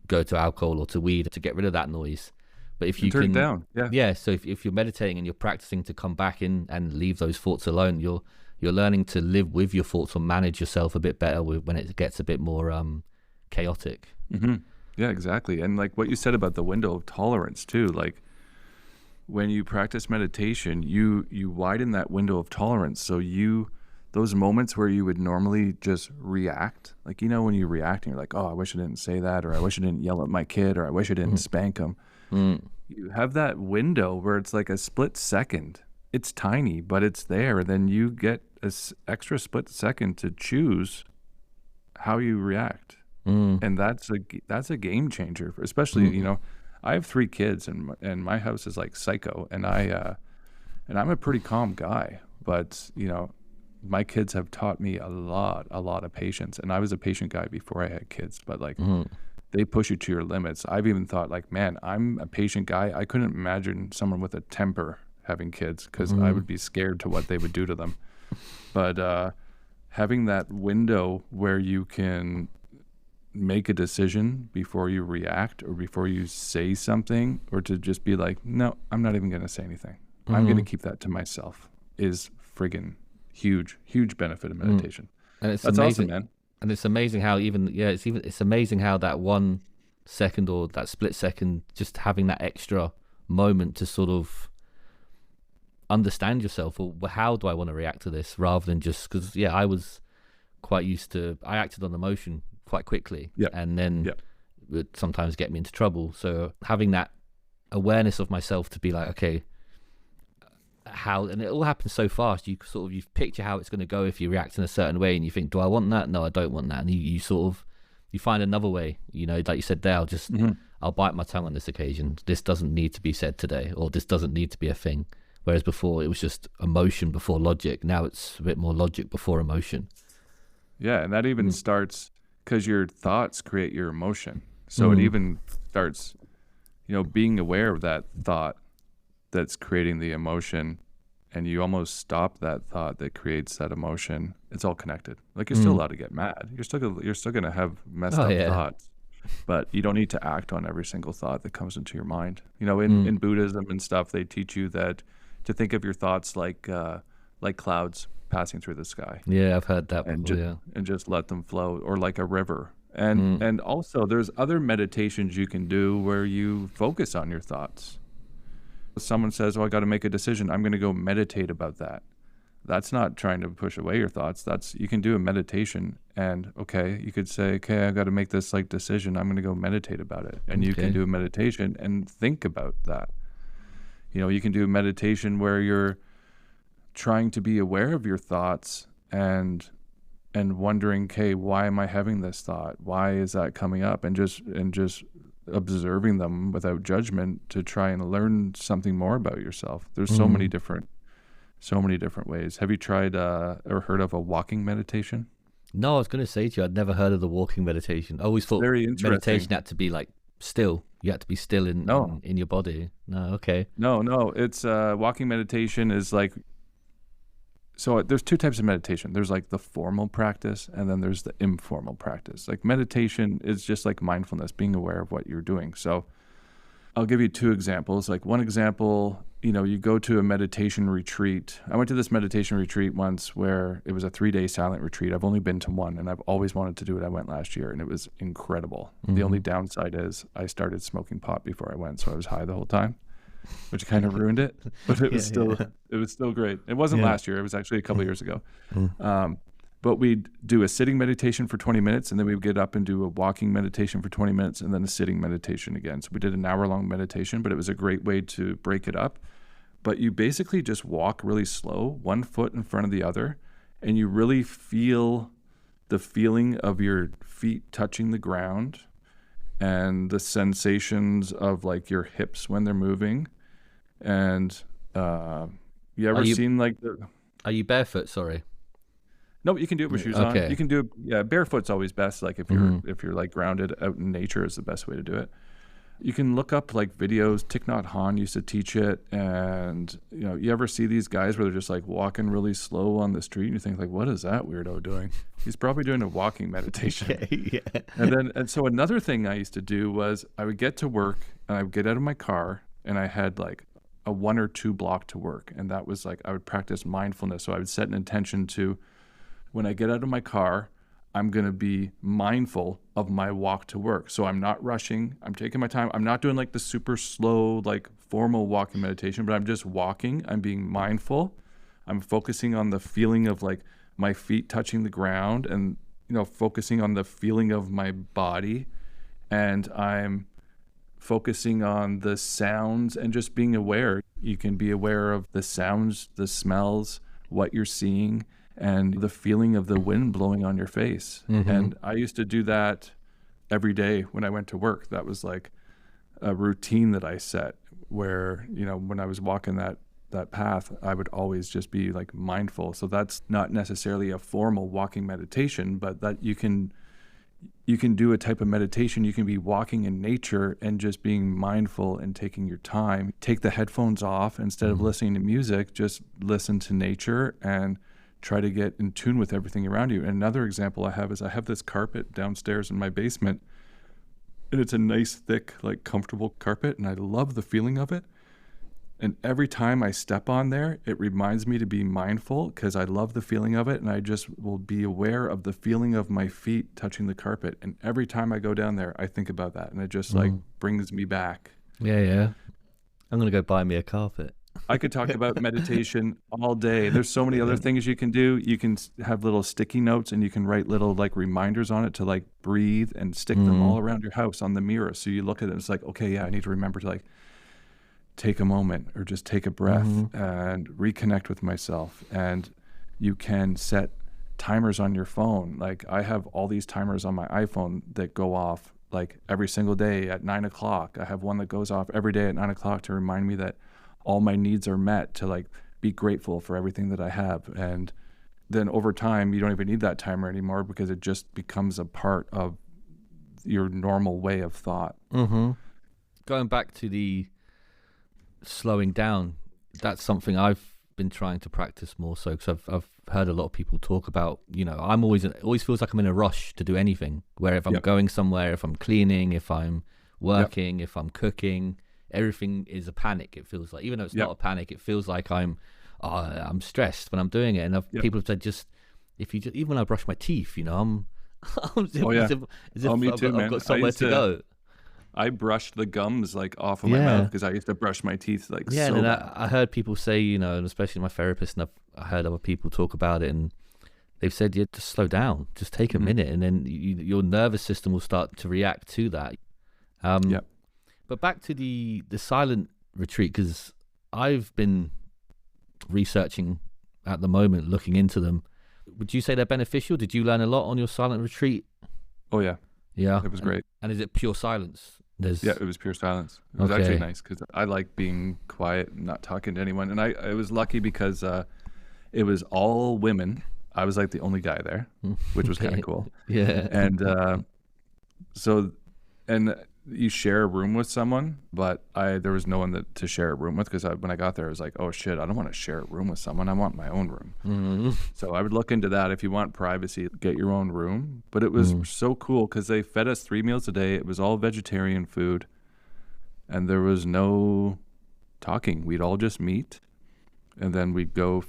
go to alcohol or to weed to get rid of that noise. But if you turn can it down, so if you're meditating and you're practicing to come back in and leave those thoughts alone, you're learning to live with your thoughts or manage yourself a bit better when it gets a bit more chaotic. Yeah, exactly. And like what you said about the window of tolerance too, like when you practice meditation, you widen that window of tolerance. So those moments where you would normally just react, like when you react and you're like, oh, I wish I didn't say that, or I wish I didn't yell at my kid, or I wish I didn't spank him. Mm. You have that window where it's like a split second. It's tiny, but it's there. And then you get an extra split second to choose how you react. Mm. And that's a game changer, especially, Mm. I have 3 kids, and my house is like psycho, and I'm a pretty calm guy, but my kids have taught me a lot of patience, and I was a patient guy before I had kids, but like Mm. they push you to your limits. I've even thought like, man, I'm a patient guy. I couldn't imagine someone with a temper having kids, because I would be scared to what they would do to them. But having that window where you can make a decision before you react or before you say something, or to just be like, no, I'm not even going to say anything. I'm going to keep that to myself, is friggin' huge benefit of meditation. And it's That's amazing, awesome, man. and it's amazing how it's amazing how that 1 second or that split second, just having that extra moment to sort of understand yourself, or how do I want to react to this, rather than just, because I was quite used to, I acted on emotion quite quickly, Yep. and then Yep. it would sometimes get me into trouble. So having that awareness of myself to be like, okay, how, and it all happens so fast, you picture how it's going to go if you react in a certain way, and you think, do I want that? No, I don't want that. And you find another way, like you said there, I'll bite my tongue on this occasion. This doesn't need to be said today, or this doesn't need to be a thing. Whereas before it was just emotion before logic. Now it's a bit more logic before emotion. Yeah, and that even starts because your thoughts create your emotion. So it even starts, being aware of that thought that's creating the emotion, and you almost stop that thought that creates that emotion. It's all connected. Like, you're still allowed to get mad. You're still going to have messed up thoughts, but you don't need to act on every single thought that comes into your mind. In Buddhism and stuff, they teach you that to think of your thoughts like clouds passing through the sky. Yeah, I've heard that And before. and just let them flow, or like a river. And also there's other meditations you can do where you focus on your thoughts. Someone says, "Oh, I got to make a decision. I'm going to go meditate about that." That's not trying to push away your thoughts. You can do a meditation, and you could say, "Okay, I got to make this decision. I'm going to go meditate about it." And you can do a meditation and think about that. You can do a meditation where you're trying to be aware of your thoughts and wondering, okay, why am I having this thought? Why is that coming up? And just observing them without judgment to try and learn something more about yourself. There's so many different ways. Have you tried or heard of a walking meditation? No, I was going to say to you, I'd never heard of the walking meditation. I always thought Very interesting. meditation had to be like still. You had to be still in your body. No, okay. No. It's walking meditation is like, so there's 2 types of meditation. There's like the formal practice, and then there's the informal practice. Like, meditation is just like mindfulness, being aware of what you're doing. So I'll give you 2 examples. Like, one example, you go to a meditation retreat. I went to this meditation retreat once where it was a 3-day silent retreat. I've only been to one, and I've always wanted to do it. I went last year, and it was incredible. The only downside is I started smoking pot before I went, so I was high the whole time, which kind of ruined it. But it was still great. It wasn't last year. It was actually a couple of years ago. But we'd do a sitting meditation for 20 minutes, and then we would get up and do a walking meditation for 20 minutes, and then a sitting meditation again. So we did an hour-long meditation, but it was a great way to break it up. But you basically just walk really slow, 1 foot in front of the other, and you really feel the feeling of your feet touching the ground and the sensations of like your hips when they're moving. And you ever seen like the... Are you barefoot? Sorry. No, you can do it with shoes on. You can do it. Barefoot's always best. Like if you're like grounded out in nature is the best way to do it. You can look up like videos. Thich Nhat Hanh used to teach it, and you ever see these guys where they're just like walking really slow on the street, and you think like, what is that weirdo doing? He's probably doing a walking meditation. Yeah. And so another thing I used to do was I would get to work and I would get out of my car, and I had like a 1 or 2 block to work, and that was like I would practice mindfulness. So I would set an intention to, when I get out of my car, I'm going to be mindful of my walk to work. So I'm not rushing. I'm taking my time. I'm not doing like the super slow, like formal walking meditation, but I'm just walking. I'm being mindful. I'm focusing on the feeling of like my feet touching the ground, and, focusing on the feeling of my body. And I'm focusing on the sounds and just being aware. You can be aware of the sounds, the smells, what you're seeing, and the feeling of the wind blowing on your face. And I used to do that every day when I went to work. That was like a routine that I set where, you know, when I was walking that path, I would always just be like mindful. So that's not necessarily a formal walking meditation, but that you can do a type of meditation. You can be walking in nature and just being mindful and taking your time. Take the headphones off. Instead of listening to music, just listen to nature and try to get in tune with everything around you. And another example I have is I have this carpet downstairs in my basement, and it's a nice, thick, like comfortable carpet, and I love the feeling of it. And every time I step on there, it reminds me to be mindful because I love the feeling of it, and I just will be aware of the feeling of my feet touching the carpet. And every time I go down there, I think about that, and it just like brings me back. Yeah. I'm going to go buy me a carpet. I could talk about meditation all day. There's so many other things you can do. You can have little sticky notes, and you can write little like reminders on it to like breathe and stick them all around your house on the mirror. So you look at it, it's like, okay, yeah, I need to remember to like take a moment or just take a breath and reconnect with myself. And you can set timers on your phone. Like I have all these timers on my iPhone that go off like every single day at 9 o'clock. I have one that goes off every day at 9 o'clock to remind me that all my needs are met, to like be grateful for everything that I have. And then over time, you don't even need that timer anymore because it just becomes a part of your normal way of thought. Going back to the slowing down, that's something I've been trying to practice more so, because I've heard a lot of people talk about, you know, it always feels like I'm in a rush to do anything, where if I'm going somewhere, if I'm cleaning, if I'm working, if I'm cooking, everything is a panic. It feels like, even though it's not a panic, it feels like I'm stressed when I'm doing it. And people have said, even when I brush my teeth, you know, as if me too, man. I've got somewhere to go. I brushed the gums like off of my mouth because I used to brush my teeth like so and bad. I heard people say, you know, and especially my therapist, and I heard other people talk about it, and they've said, just slow down, just take a minute, and then your nervous system will start to react to that. But back to the silent retreat, because I've been researching at the moment, looking into them. Would you say they're beneficial? Did you learn a lot on your silent retreat? Oh yeah. Yeah. It was great. And is it pure silence? Yeah, it was pure silence. It was actually nice because I like being quiet and not talking to anyone. And I was lucky because it was all women. I was like the only guy there, which was kind of cool. And and you share a room with someone, but there was no one to share a room with, because when I got there, I was like, oh shit, I don't want to share a room with someone. I want my own room. So I would look into that. If you want privacy, get your own room. But it was so cool because they fed us 3 meals a day. It was all vegetarian food, and there was no talking. We'd all just meet, and then we'd go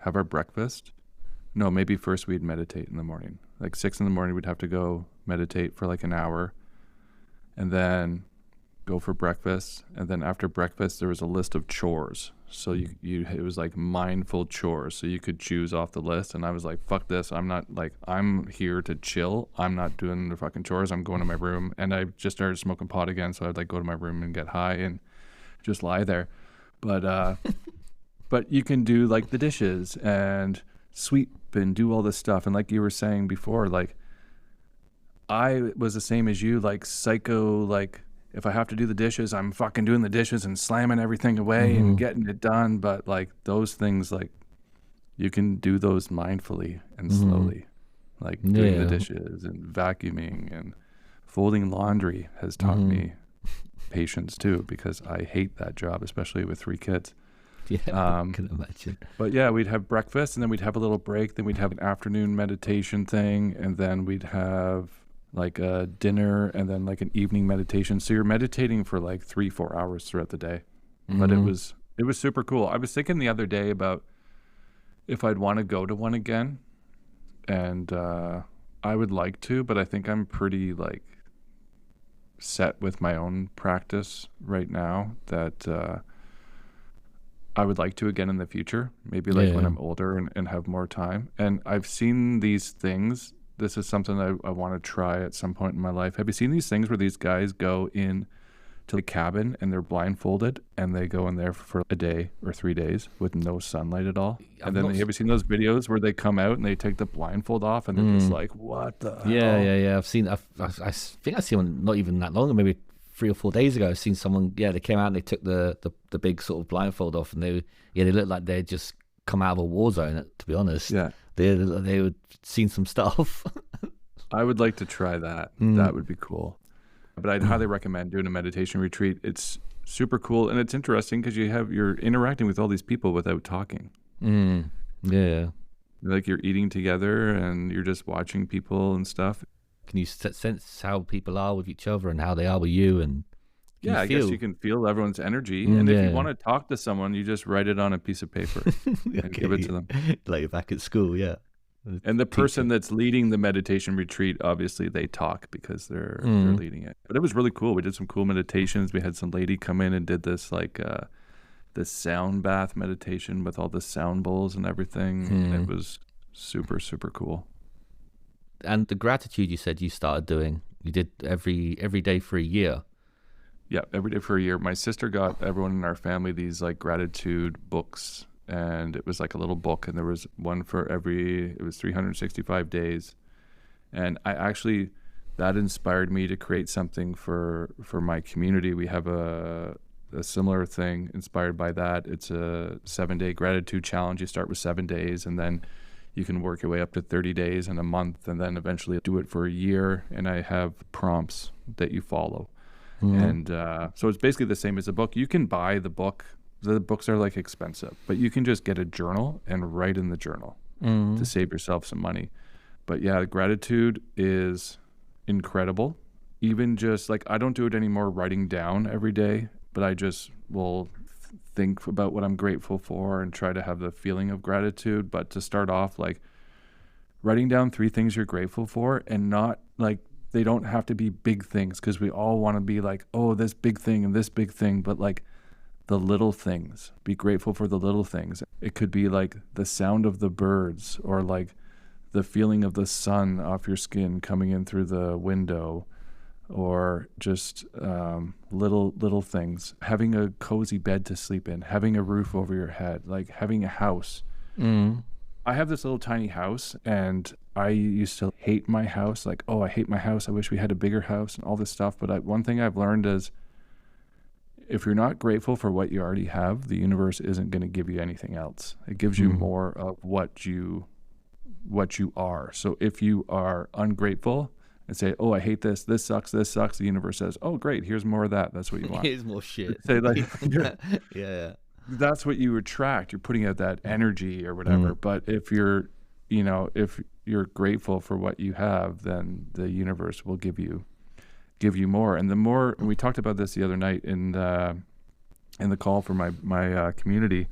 have our breakfast. No, maybe first we'd meditate in the morning. Like 6 in the morning, we'd have to go meditate for like an hour, and then go for breakfast. And then after breakfast, there was a list of chores. So it was like mindful chores. So you could choose off the list. And I was like, fuck this. I'm here to chill. I'm not doing the fucking chores. I'm going to my room. And I just started smoking pot again. So I'd like go to my room and get high and just lie there. But, but you can do like the dishes and sweep and do all this stuff. And like you were saying before, like, I was the same as you, like psycho, like if I have to do the dishes, I'm fucking doing the dishes and slamming everything away and getting it done. But like those things, like you can do those mindfully and slowly, like doing the dishes and vacuuming and folding laundry has taught me patience too, because I hate that job, especially with 3 kids. Yeah, I can imagine. But yeah, we'd have breakfast and then we'd have a little break. Then we'd have an afternoon meditation thing. And then we'd have like a dinner and then like an evening meditation. So you're meditating for like 3-4 hours throughout the day. But it was super cool. I was thinking the other day about if I'd want to go to one again, and I would like to, but I think I'm pretty like set with my own practice right now that I would like to again in the future, maybe like when I'm older and have more time. And I've seen these things. This is something I want to try at some point in my life. Have you seen these things where these guys go in to the cabin and they're blindfolded and they go in there for a day or 3 days with no sunlight at all. And then have you seen those videos where they come out and they take the blindfold off and they're just like, what the hell? Yeah. I've seen, I think I seen one not even that long, maybe 3 or 4 days ago. I've seen someone, they came out and they took the big sort of blindfold off and they looked like they'd just come out of a war zone, to be honest. Yeah. They had seen some stuff. I would like to try that. That would be cool. But I'd highly recommend doing a meditation retreat. It's super cool. And it's interesting because you're interacting with all these people without talking. Yeah. Like you're eating together and you're just watching people and stuff. Can you sense how people are with each other and how they are with you? And yeah, I guess you can feel everyone's energy. And if you want to talk to someone, you just write it on a piece of paper and give it to them. Like you're back at school, yeah. And the person that's leading the meditation retreat, obviously they talk because they're leading it. But it was really cool. We did some cool meditations. We had some lady come in and did this this sound bath meditation with all the sound bowls and everything. It was super, super cool. And the gratitude you said you started doing, you did every day for a year. Yeah, every day for a year. My sister got everyone in our family these like gratitude books, and it was like a little book, and there was one for it was 365 days. And that inspired me to create something for my community. We have a similar thing inspired by that. It's a 7-day gratitude challenge. You start with 7 days, and then you can work your way up to 30 days and a month, and then eventually do it for a year. And I have prompts that you follow. And so it's basically the same as a book. You can buy the book. The books are like expensive, but you can just get a journal and write in the journal to save yourself some money. But yeah, gratitude is incredible. Even just like, I don't do it anymore writing down every day, but I just will think about what I'm grateful for and try to have the feeling of gratitude. But to start off, like writing down 3 things you're grateful for, and not like, they don't have to be big things, because we all want to be like, oh, this big thing and this big thing, but like the little things. Be grateful for the little things. It could be like the sound of the birds, or like the feeling of the sun off your skin coming in through the window, or just little things. Having a cozy bed to sleep in, having a roof over your head, like having a house. I have this little tiny house, and I used to hate my house. Like, oh, I hate my house. I wish we had a bigger house and all this stuff. But one thing I've learned is, if you're not grateful for what you already have, the universe isn't going to give you anything else. It gives you more of what you are. So if you are ungrateful and say, oh, I hate this sucks, the universe says, oh, great, here's more of that. That's what you want. Here's more shit. Say like, yeah. That's what you attract. You're putting out that energy or whatever. But if you're grateful for what you have, then the universe will give you more. And the more, and we talked about this the other night in the call for my community.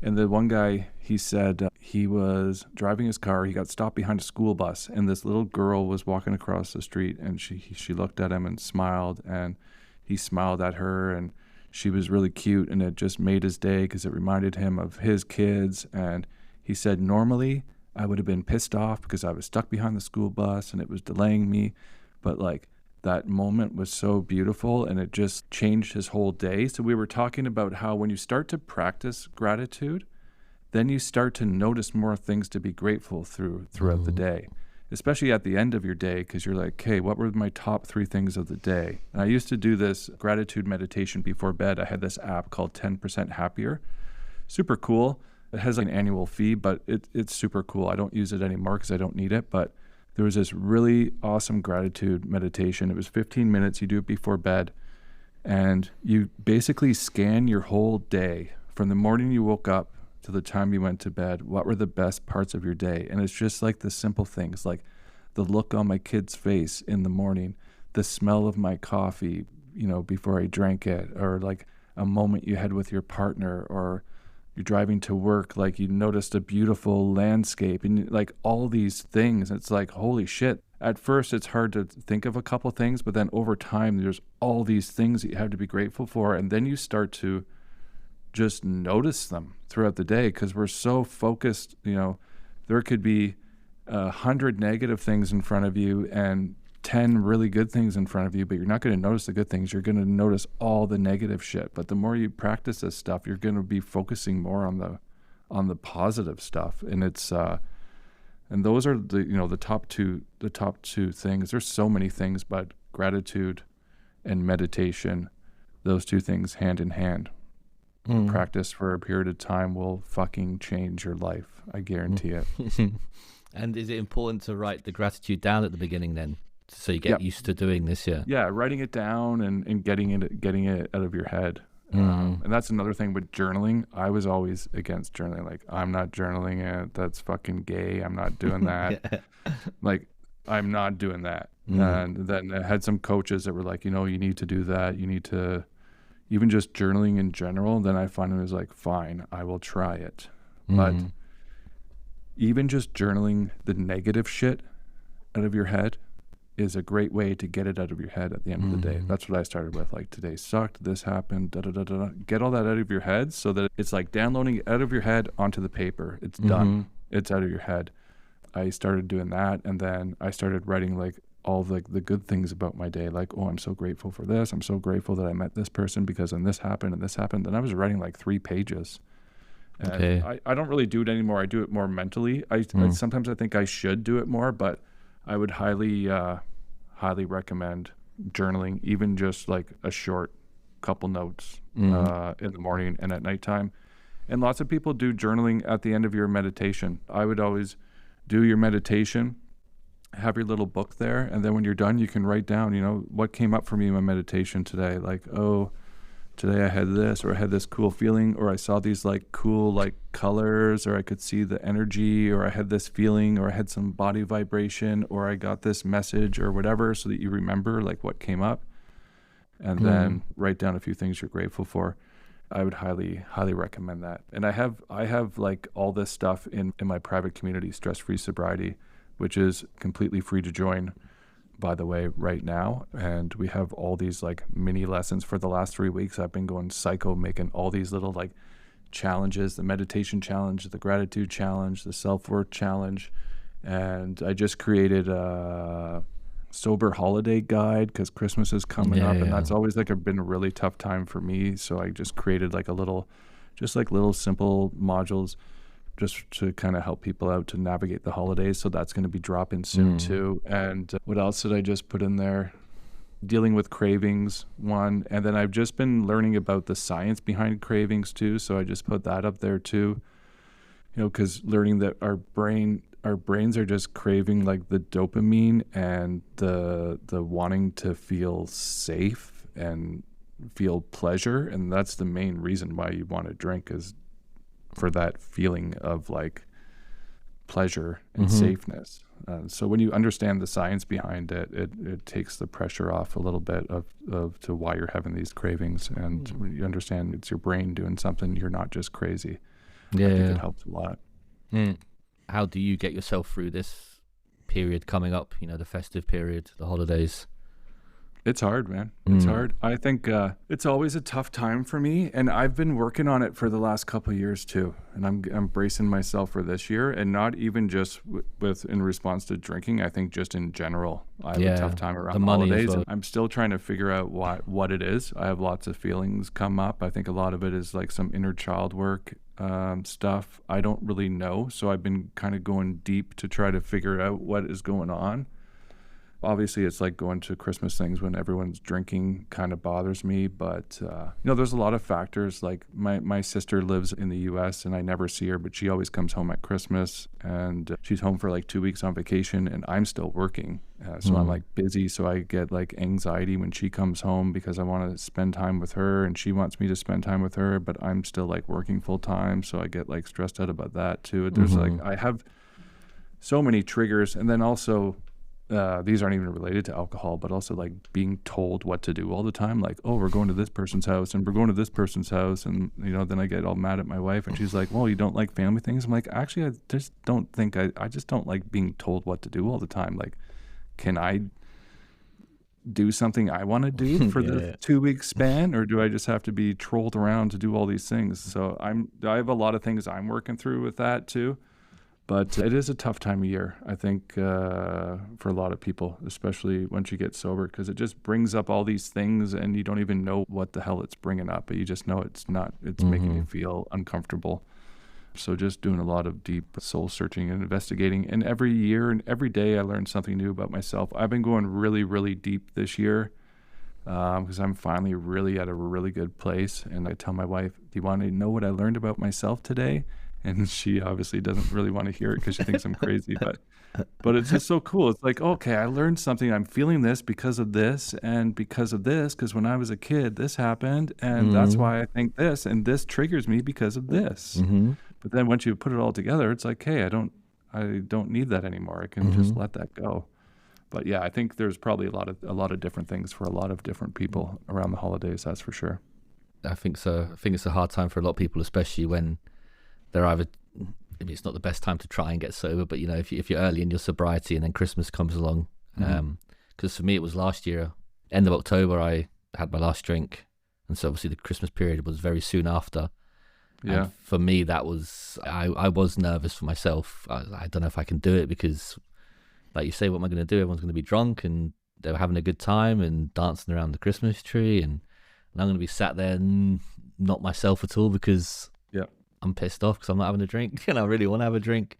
And the one guy, he said he was driving his car. He got stopped behind a school bus, and this little girl was walking across the street, and she looked at him and smiled, and he smiled at her, and she was really cute, and it just made his day because it reminded him of his kids. And he said, normally I would have been pissed off because I was stuck behind the school bus and it was delaying me, but like that moment was so beautiful, and it just changed his whole day. So we were talking about how when you start to practice gratitude, then you start to notice more things to be grateful throughout the day, especially at the end of your day, because you're like, okay, what were my top 3 things of the day? And I used to do this gratitude meditation before bed. I had this app called 10% Happier. Super cool. It has like an annual fee, but it's super cool. I don't use it anymore because I don't need it, but there was this really awesome gratitude meditation. It was 15 minutes. You do it before bed, and you basically scan your whole day from the morning you woke up to the time you went to bed. What were the best parts of your day? And it's just like the simple things, like the look on my kid's face in the morning, the smell of my coffee, before I drank it, or like a moment you had with your partner, or you're driving to work, like you noticed a beautiful landscape, and like all these things. It's like, holy shit. At first it's hard to think of a couple things, but then over time there's all these things that you have to be grateful for. And then you start to just notice them throughout the day, because we're so focused. There could be 100 negative things in front of you, and 10 really good things in front of you, but you're not going to notice the good things. You're going to notice all the negative shit. But the more you practice this stuff, you're going to be focusing more on the positive stuff. And it's and those are the top two things. There's so many things, but gratitude and meditation, those two things hand in hand. Practice for a period of time will fucking change your life. I guarantee it. And is it important to write the gratitude down at the beginning then, so you get used to doing this? Yeah, writing it down and getting it out of your head. And that's another thing with journaling. I was always against journaling. Like, I'm not journaling it. That's fucking gay. I'm not doing that. Like, I'm not doing that. And then I had some coaches that were like, you need to do that. You need to, even just journaling in general. Then I finally was like, fine, I will try it. But even just journaling the negative shit out of your head is a great way to get it out of your head at the end of the day. That's what I started with. Like, today sucked, this happened, da-da-da-da-da. Get all that out of your head so that it's like downloading it out of your head onto the paper. It's done. It's out of your head. I started doing that, and then I started writing like all the good things about my day. Like, oh, I'm so grateful for this. I'm so grateful that I met this person because then this happened and this happened. And I was writing like 3 pages. And I don't really do it anymore. I do it more mentally. Sometimes I think I should do it more, but I would highly recommend journaling, even just like a short couple notes in the morning and at nighttime. And lots of people do journaling at the end of your meditation. I would always do your meditation, have your little book there, and then when you're done, you can write down, what came up for me in my meditation today. Like, oh, today I had this, or I had this cool feeling, or I saw these like cool like colors, or I could see the energy, or I had this feeling, or I had some body vibration, or I got this message or whatever, so that you remember like what came up, and then write down a few things you're grateful for. I would highly recommend that. And I have like all this stuff in my private community, Stress Free Sobriety, which is completely free to join, by the way, right now. And we have all these like mini lessons for the last 3 weeks. I've been going psycho, making all these little like challenges, the meditation challenge, the gratitude challenge, the self-worth challenge. And I just created a sober holiday guide because Christmas is coming up, and that's always like been a really tough time for me. So I just created like little simple modules just to kind of help people out to navigate the holidays. So that's going to be dropping soon too. And what else did I just put in there? Dealing with cravings, one. And then I've just been learning about the science behind cravings too. So I just put that up there too, because learning that our brains are just craving like the dopamine and the wanting to feel safe and feel pleasure. And that's the main reason why you want to drink, is for that feeling of like pleasure and safeness. So when you understand the science behind it, it takes the pressure off a little bit of to why you're having these cravings. And when you understand it's your brain doing something, you're not just crazy. I think it helps a lot. How do you get yourself through this period coming up, the festive period, the holidays? It's hard, man. It's hard. I think it's always a tough time for me, and I've been working on it for the last couple of years too. And I'm bracing myself for this year, and not even just with in response to drinking. I think just in general, I have a tough time around the holidays. Well. I'm still trying to figure out what it is. I have lots of feelings come up. I think a lot of it is like some inner child work stuff. I don't really know, so I've been kind of going deep to try to figure out what is going on. Obviously, it's like going to Christmas things when everyone's drinking kind of bothers me. But, there's a lot of factors. Like my sister lives in the U.S. and I never see her, but she always comes home at Christmas. And she's home for like 2 weeks on vacation, and I'm still working. So I'm like busy. So I get like anxiety when she comes home because I want to spend time with her and she wants me to spend time with her, but I'm still like working full time. So I get like stressed out about that too. There's like, I have so many triggers. And then also, these aren't even related to alcohol, but also like being told what to do all the time. Like, oh, we're going to this person's house and we're going to this person's house. And, then I get all mad at my wife and she's like, well, you don't like family things? I'm like, actually, I just don't think I just don't like being told what to do all the time. Like, can I do something I want to do for the 2-week span, or do I just have to be trolled around to do all these things? So I have a lot of things I'm working through with that too. But it is a tough time of year, I think, for a lot of people, especially once you get sober, because it just brings up all these things and you don't even know what the hell it's bringing up, but you just know it's making you feel uncomfortable. So just doing a lot of deep soul searching and investigating. And every year and every day I learn something new about myself. I've been going really, really deep this year because I'm finally really at a really good place. And I tell my wife, do you want to know what I learned about myself today? And she obviously doesn't really want to hear it because she thinks I'm crazy. But it's just so cool. It's like, okay, I learned something. I'm feeling this because of this and because of this, because when I was a kid, this happened. And that's why I think this. And this triggers me because of this. But then once you put it all together, it's like, hey, I don't need that anymore. I can just let that go. But yeah, I think there's probably a lot of different things for a lot of different people around the holidays. That's for sure. I think so. I think it's a hard time for a lot of people, especially when they're either, I mean, it's not the best time to try and get sober, but you know, if you're early in your sobriety and then Christmas comes along, because for me it was last year, end of October, I had my last drink, and so obviously the Christmas period was very soon after. Yeah. And for me, that was, I was nervous for myself. I don't know if I can do it because, like you say, what am I going to do? Everyone's going to be drunk and they were having a good time and dancing around the Christmas tree, and I'm going to be sat there not myself at all because I'm pissed off because I'm not having a drink and I really want to have a drink.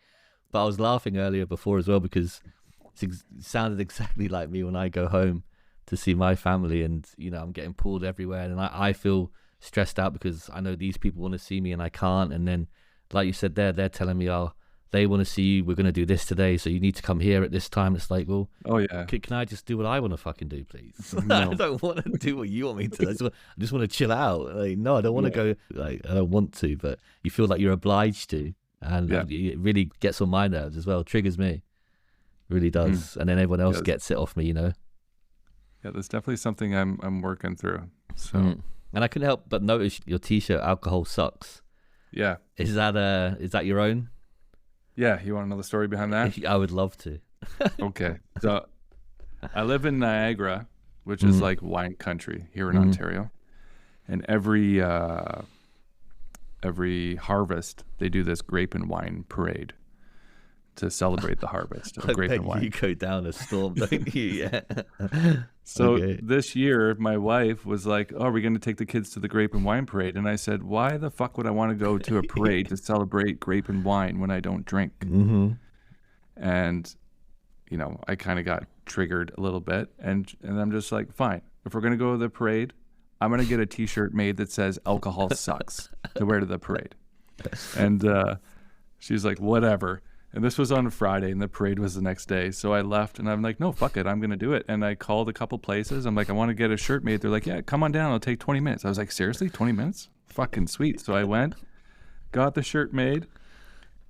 But I was laughing earlier before as well because it sounded exactly like me when I go home to see my family, and you know, I'm getting pulled everywhere, and I feel stressed out because I know these people want to see me and I can't. And then, like you said, they're telling me, oh, they want to see you, we're going to do this today, so you need to come here at this time. It's like, well, oh yeah, can I just do what I want to fucking do, please? No. I don't want to do what you want me to. I just want to chill out. Like, no, I don't want to go. Like, I don't want to, but you feel like you're obliged to, and it really gets on my nerves as well. Triggers me, it really does. And then everyone else gets it off me, you know. Yeah, there's definitely something I'm working through. So, and I couldn't help but notice your T-shirt, "Alcohol Sucks." Yeah, is that your own? Yeah, you want to know the story behind that? I would love to. Okay, so I live in Niagara, which is like wine country here in Ontario, and every harvest they do this grape and wine parade to celebrate the harvest of grape and wine. You go down a storm, don't you? Yeah. So this year, my wife was like, "Oh, are we going to take the kids to the grape and wine parade?" And I said, "Why the fuck would I want to go to a parade to celebrate grape and wine when I don't drink?" And you know, I kind of got triggered a little bit, and I'm just like, "Fine, if we're going to go to the parade, I'm going to get a T-shirt made that says alcohol sucks to wear to the parade." And she's like, "Whatever." And this was on a Friday, and the parade was the next day. So I left, and I'm like, no, fuck it. I'm going to do it. And I called a couple places. I'm like, I want to get a shirt made. They're like, yeah, come on down. It'll take 20 minutes. I was like, seriously? 20 minutes? Fucking sweet. So I went, got the shirt made,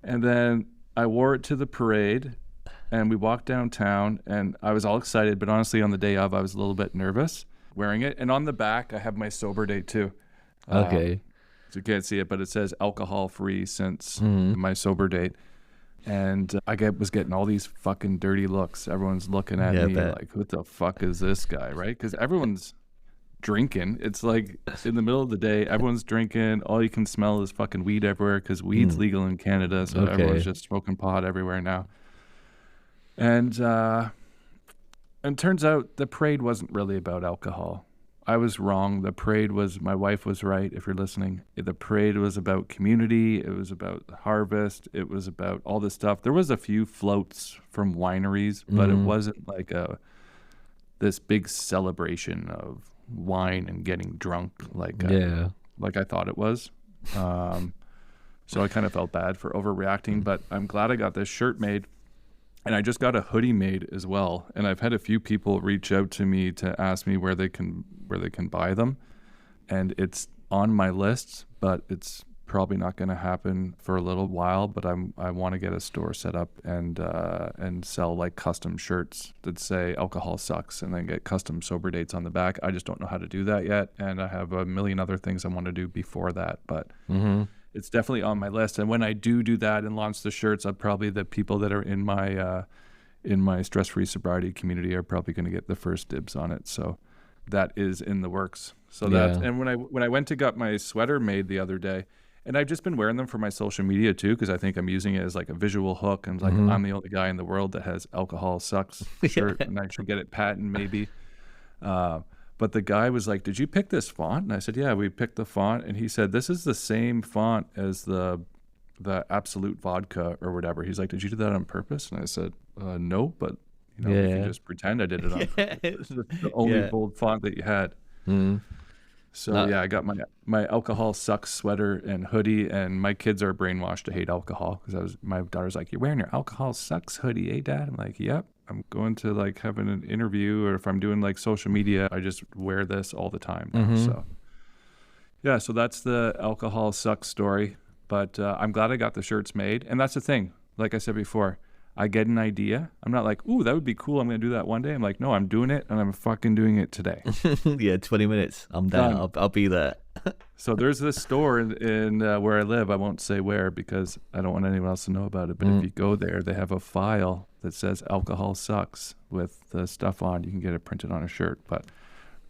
and then I wore it to the parade, and we walked downtown, and I was all excited. But honestly, on the day of, I was a little bit nervous wearing it. And on the back, I have my sober date, too. Okay. So you can't see it, but it says alcohol-free since my sober date. And I was getting all these fucking dirty looks. Everyone's looking at me like, who the fuck is this guy, right? Because everyone's drinking. It's like in the middle of the day, everyone's drinking. All you can smell is fucking weed everywhere because weed's legal in Canada. So everyone's just smoking pot everywhere now. And turns out the parade wasn't really about alcohol. I was wrong. The parade was, my wife was right, if you're listening. The parade was about community. It was about the harvest. It was about all this stuff. There was a few floats from wineries, but it wasn't like this big celebration of wine and getting drunk like I thought it was. So I kind of felt bad for overreacting, but I'm glad I got this shirt made. And I just got a hoodie made as well. And I've had a few people reach out to me to ask me where they can buy them. And it's on my list, but it's probably not going to happen for a little while. But I want to get a store set up and sell like custom shirts that say alcohol sucks and then get custom sober dates on the back. I just don't know how to do that yet. And I have a million other things I want to do before that. But it's definitely on my list. And when I do that and launch the shirts, I'm probably the people that are in my stress-free sobriety community are probably going to get the first dibs on it. So that is in the works. So and when I went to get my sweater made the other day, And I've just been wearing them for my social media too, because I think I'm using it as like a visual hook. And like, I'm the only guy in the world that has alcohol sucks shirt, and I should get it patent maybe. But the guy was like, "Did you pick this font?" And I said, "Yeah, we picked the font." And he said, "This is the same font as the Absolute Vodka or whatever." He's like, "Did you do that on purpose?" And I said, "No, but you know, we can just pretend I did it on purpose. It's the only bold font that you had." So I got my alcohol sucks sweater and hoodie, and my kids are brainwashed to hate alcohol because my daughter's like, "You're wearing your alcohol sucks hoodie, eh, Dad?" I'm like, "Yep. I'm going to like having an interview, or if I'm doing like social media, I just wear this all the time now." So so that's the alcohol sucks story. But I'm glad I got the shirts made, and that's the thing. Like I said before, I get an idea. I'm not like, "Ooh, that would be cool. I'm going to do that one day." I'm like, "No, I'm doing it, and I'm fucking doing it today." 20 minutes. I'm down. I'll be there. So there's this store in where I live. I won't say where because I don't want anyone else to know about it. But if you go there, they have a file that says "alcohol sucks" with the stuff on. You can get it printed on a shirt. But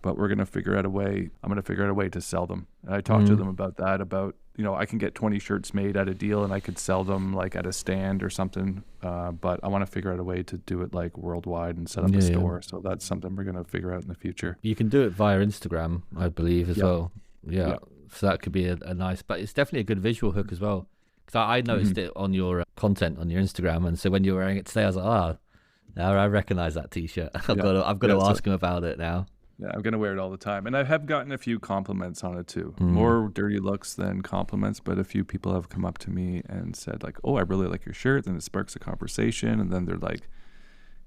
we're going to figure out a way. I'm going to figure out a way to sell them. And I talked to them about that. About, you know, I can get 20 shirts made at a deal, and I could sell them like at a stand or something. But I want to figure out a way to do it like worldwide and set up a store. So that's something we're going to figure out in the future. You can do it via Instagram, I believe, as well. Yeah. So that could be a nice, but it's definitely a good visual hook as well. Because I noticed it on your content on your Instagram, and so when you were wearing it today, I was like, now I recognize that T-shirt. I've got to ask him about it now. Yeah, I'm going to wear it all the time. And I have gotten a few compliments on it too. More dirty looks than compliments, but a few people have come up to me and said like, "Oh, I really like your shirt." And it sparks a conversation. And then they're like,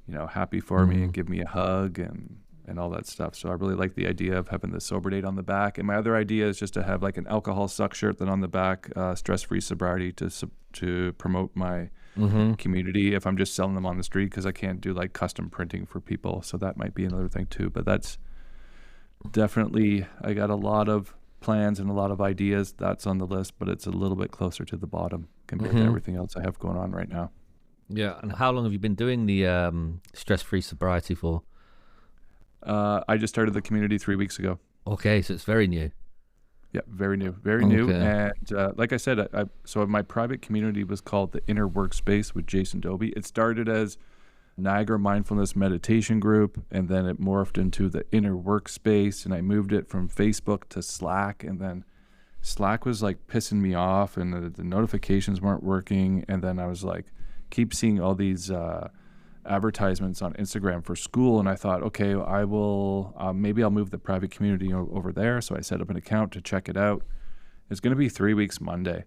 you know, happy for me and give me a hug and all that stuff. So I really like the idea of having the sober date on the back. And my other idea is just to have like an alcohol suck shirt, then on the back, stress-free sobriety to promote my community if I'm just selling them on the street, because I can't do like custom printing for people. So that might be another thing too. But that's definitely, I got a lot of plans and a lot of ideas. That's on the list, but it's a little bit closer to the bottom compared to everything else I have going on right now. Yeah. And how long have you been doing the stress-free sobriety for? I just started the community 3 weeks ago. Okay, so it's very new. Yeah, very new. And like I said, so my private community was called the Inner Workspace with Jason Dobbie. It started as Niagara Mindfulness Meditation Group, and then it morphed into the Inner Workspace, and I moved it from Facebook to Slack, and then Slack was like pissing me off, and the notifications weren't working, and then I was like, keep seeing all these advertisements on Instagram for school, and I thought, okay, I will maybe I'll move the private community over there. So I set up an account to check it out. It's going to be 3 weeks Monday,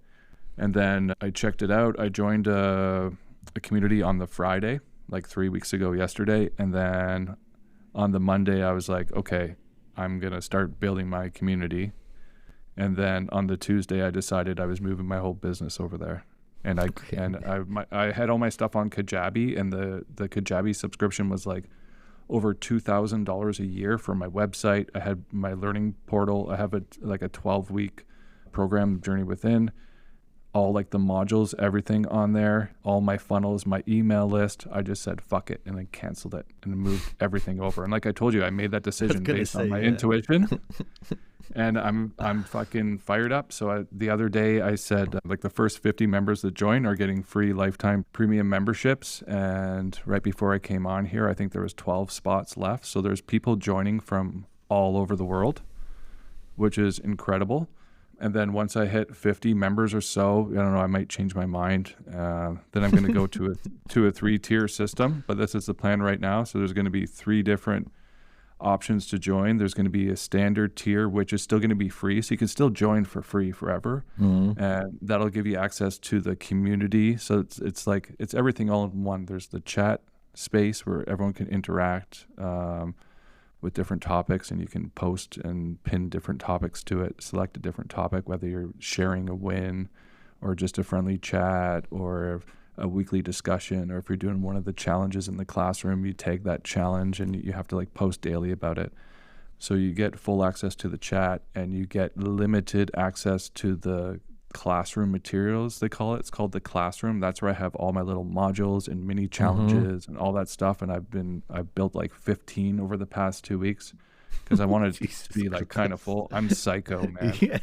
and then I checked it out. I joined a community on the Friday, like 3 weeks ago yesterday, and then on the Monday I was like, okay, I'm going to start building my community. And then on the Tuesday I decided I was moving my whole business over there. And I had all my stuff on Kajabi, and the Kajabi subscription was like over $2,000 a year for my website. I had my learning portal. I have a 12-week program, Journey Within, all like the modules, everything on there, all my funnels, my email list. I just said fuck it and then canceled it and moved everything over. And like I told you, I made that decision based on my intuition. And I'm fucking fired up. So the other day I said like the first 50 members that join are getting free lifetime premium memberships. And right before I came on here, I think there was 12 spots left. So there's people joining from all over the world, which is incredible. And then once I hit 50 members or so, I don't know, I might change my mind. Then I'm going to go to a 3-tier system. But this is the plan right now. So there's going to be 3 different options to join. There's going to be a standard tier, which is still going to be free. So you can still join for free forever. And that'll give you access to the community. So it's everything all in one. There's the chat space where everyone can interact with different topics, and you can post and pin different topics to it. Select a different topic, whether you're sharing a win or just a friendly chat or a weekly discussion, or if you're doing one of the challenges in the classroom, you tag that challenge and you have to like post daily about it. So you get full access to the chat, and you get limited access to the classroom materials, they call it. It's called the classroom. That's where I have all my little modules and mini challenges and all that stuff. And I've built like 15 over the past 2 weeks because I wanted to be like kind of full. I'm psycho, man.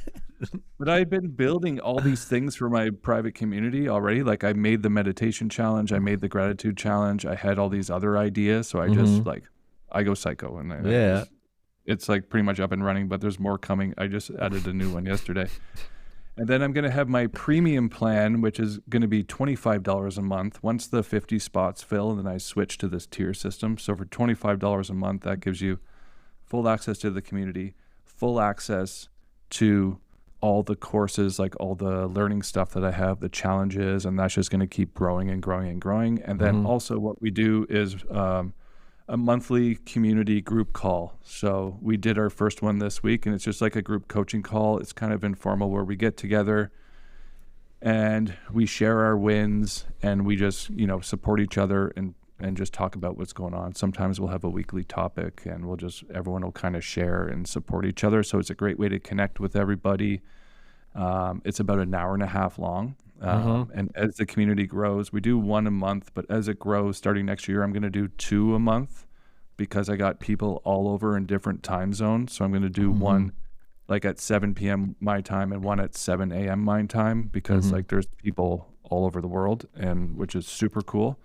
But I've been building all these things for my private community already. Like I made the meditation challenge, I made the gratitude challenge, I had all these other ideas. So I just like, I go psycho and Yeah. it's like pretty much up and running, but there's more coming. I just added a new one yesterday. And then I'm going to have my premium plan, which is going to be $25 a month. Once the 50 spots fill, and then I switch to this tier system. So for $25 a month, that gives you full access to the community, full access to all the courses, like all the learning stuff that I have, the challenges, and that's just going to keep growing and growing and growing. And then also what we do is a monthly community group call. So we did our first one this week, and it's just like a group coaching call. It's kind of informal where we get together and we share our wins and we just, support each other and just talk about what's going on. Sometimes we'll have a weekly topic and everyone will kind of share and support each other. So it's a great way to connect with everybody. It's about an hour and a half long. And as the community grows, we do one a month, but as it grows, starting next year, I'm going to do 2 a month because I got people all over in different time zones. So I'm going to do one like at 7 p.m. my time and one at 7 a.m. my time because like there's people all over the world, and which is super cool.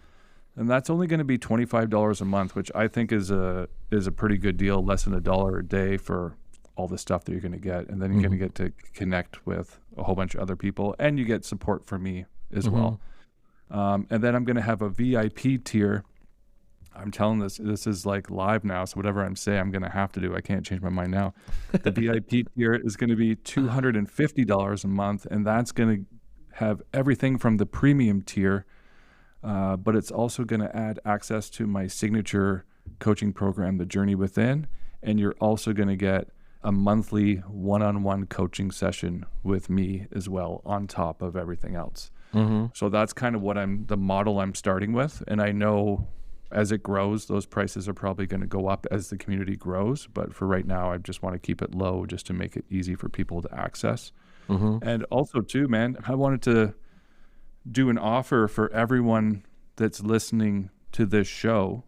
And that's only going to be $25 a month, which I think is a pretty good deal, less than $1 a day for all the stuff that you're going to get. And then you're going to get to connect with a whole bunch of other people, and you get support from me as well. And then I'm going to have a VIP tier. I'm telling this is like live now. So whatever I'm saying, I'm going to have to do. I can't change my mind now. The VIP tier is going to be $250 a month. And that's going to have everything from the premium tier, but it's also going to add access to my signature coaching program, The Journey Within. And you're also going to get a monthly one-on-one coaching session with me as well on top of everything else. So that's kind of the model I'm starting with. And I know as it grows, those prices are probably going to go up as the community grows. But for right now, I just want to keep it low just to make it easy for people to access. And also too, man, I wanted to do an offer for everyone that's listening to this show.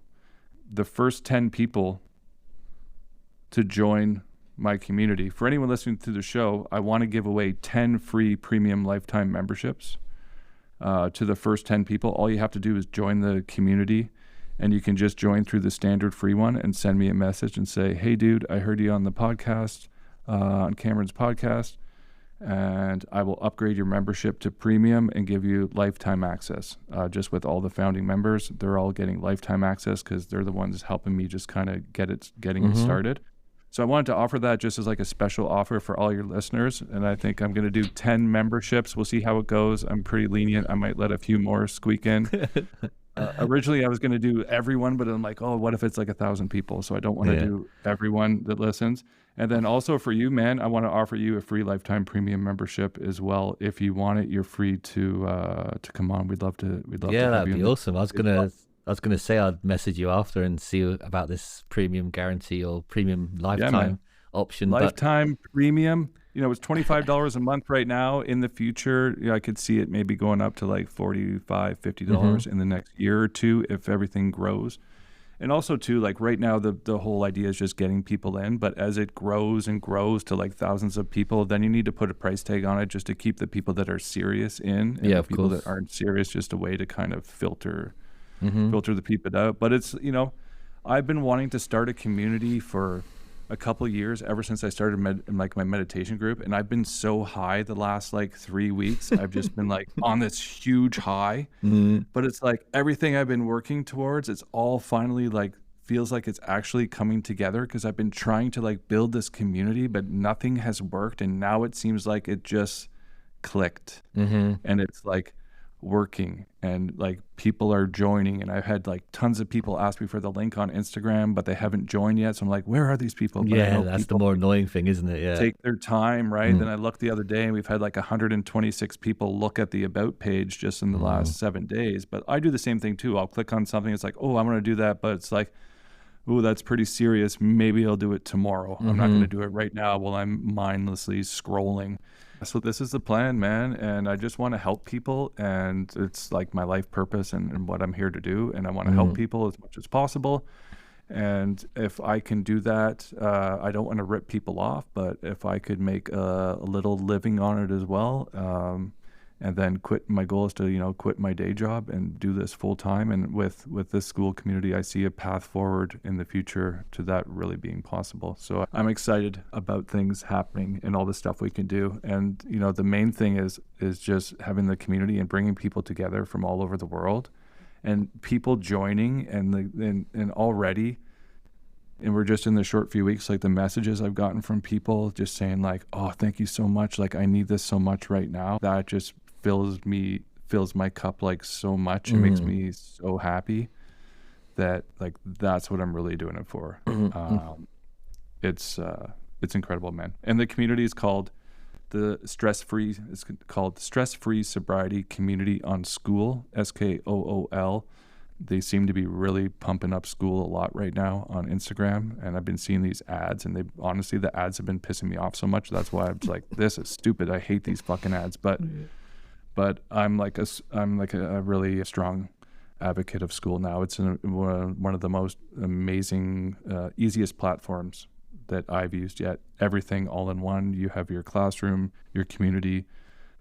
The first 10 people to join my community. For anyone listening to the show, I want to give away 10 free premium lifetime memberships to the first 10 people. All you have to do is join the community, and you can just join through the standard free one and send me a message and say, hey dude, I heard you on the podcast, on Cameron's podcast, and I will upgrade your membership to premium and give you lifetime access. Just with all the founding members, they're all getting lifetime access because they're the ones helping me just kind of getting it started. So I wanted to offer that just as like a special offer for all your listeners. And I think I'm going to do 10 memberships. We'll see how it goes. I'm pretty lenient. I might let a few more squeak in. Originally, I was going to do everyone, but I'm like, oh, what if it's like 1,000 people? So I don't want to do everyone that listens. And then also for you, man, I want to offer you a free lifetime premium membership as well. If you want it, you're free to come on. We'd love to have you. Yeah, that'd be awesome. I was gonna say I'd message you after and see about this premium guarantee or premium lifetime option. Lifetime premium, it's $25 a month right now. In the future, I could see it maybe going up to like $45, $50 in the next year or two if everything grows. And also too, like right now, the whole idea is just getting people in. But as it grows and grows to like thousands of people, then you need to put a price tag on it just to keep the people that are serious in. And the people that aren't serious, just a way to kind of filter the people out. But it's, I've been wanting to start a community for a couple of years, ever since I started my meditation group. And I've been so high the last like 3 weeks. I've just been like on this huge high, but it's like everything I've been working towards, it's all finally like feels like it's actually coming together, because I've been trying to like build this community, but nothing has worked. And now it seems like it just clicked and it's like working, and like people are joining, and I've had like tons of people ask me for the link on Instagram, but they haven't joined yet. So I'm like, where are these people? But that's the more annoying thing, isn't it? Yeah, take their time, right? Then I looked the other day and we've had like 126 people look at the about page just in the last 7 days. But I do the same thing too. I'll click on something, it's like, oh, I'm going to do that, but it's like, oh, that's pretty serious, maybe I'll do it tomorrow. I'm not going to do it right now while I'm mindlessly scrolling. So this is the plan, man, and I just want to help people, and it's like my life purpose and what I'm here to do, and I want to help people as much as possible. And if I can do that, I don't want to rip people off, but if I could make a little living on it as well, and then my goal is to, quit my day job and do this full time. And with this school community, I see a path forward in the future to that really being possible. So I'm excited about things happening and all the stuff we can do. And, the main thing is just having the community and bringing people together from all over the world, and people joining and already. And we're just in the short few weeks, like the messages I've gotten from people just saying like, oh, thank you so much. Like, I need this so much right now. That just fills my cup like so much. It makes me so happy that like, that's what I'm really doing it for. It's incredible, man. And the community is called it's called Stress-Free Sobriety Community on School, SKOOL. They seem to be really pumping up school a lot right now on Instagram. And I've been seeing these ads, and honestly, the ads have been pissing me off so much. That's why I'm like, this is stupid. I hate these fucking ads. But I'm like a really strong advocate of school now. It's one of the most amazing, easiest platforms that I've used yet. Everything all in one. You have your classroom, your community,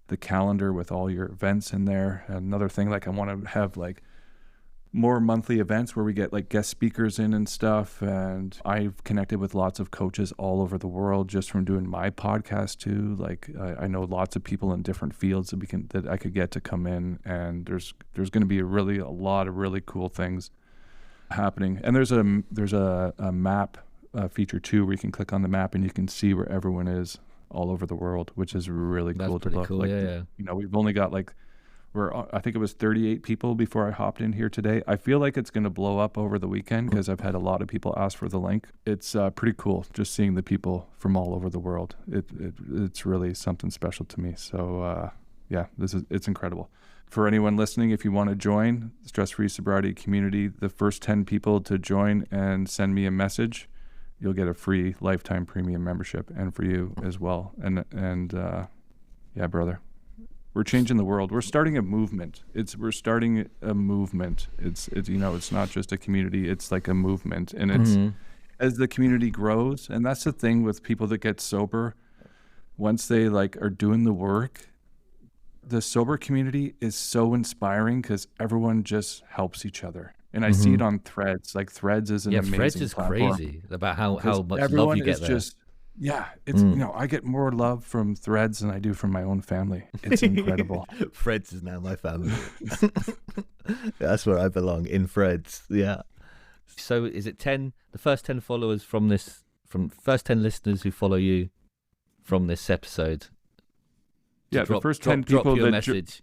the calendar with all your events in there. Another thing, like I want to have like more monthly events where we get like guest speakers in and stuff. And I've connected with lots of coaches all over the world just from doing my podcast too. Like I know lots of people in different fields that I could get to come in, and there's going to be a lot of really cool things happening. And there's a map feature too, where you can click on the map and you can see where everyone is all over the world, which is really cool to look. Cool, like, yeah. We've only got like, I think it was 38 people before I hopped in here today. I feel like it's going to blow up over the weekend because I've had a lot of people ask for the link. It's pretty cool just seeing the people from all over the world. It's really something special to me. So it's incredible. For anyone listening, if you want to join the Stress-Free Sobriety Community, the first 10 people to join and send me a message, you'll get a free lifetime premium membership, and for you as well. And brother. We're changing the world. We're starting a movement. It's not just a community. It's like a movement. And it's as the community grows, and that's the thing with people that get sober, once they like are doing the work, the sober community is so inspiring because everyone just helps each other. And I see it on Threads. Like Threads is an amazing Threads is platform. crazy about how much love you get there. It's I get more love from Threads than I do from my own family. It's incredible. Threads is now my family. That's where I belong, in Threads. Yeah. So is it the first 10 followers from first 10 listeners who follow you from this episode? Yeah, the first 10 people drop your that message.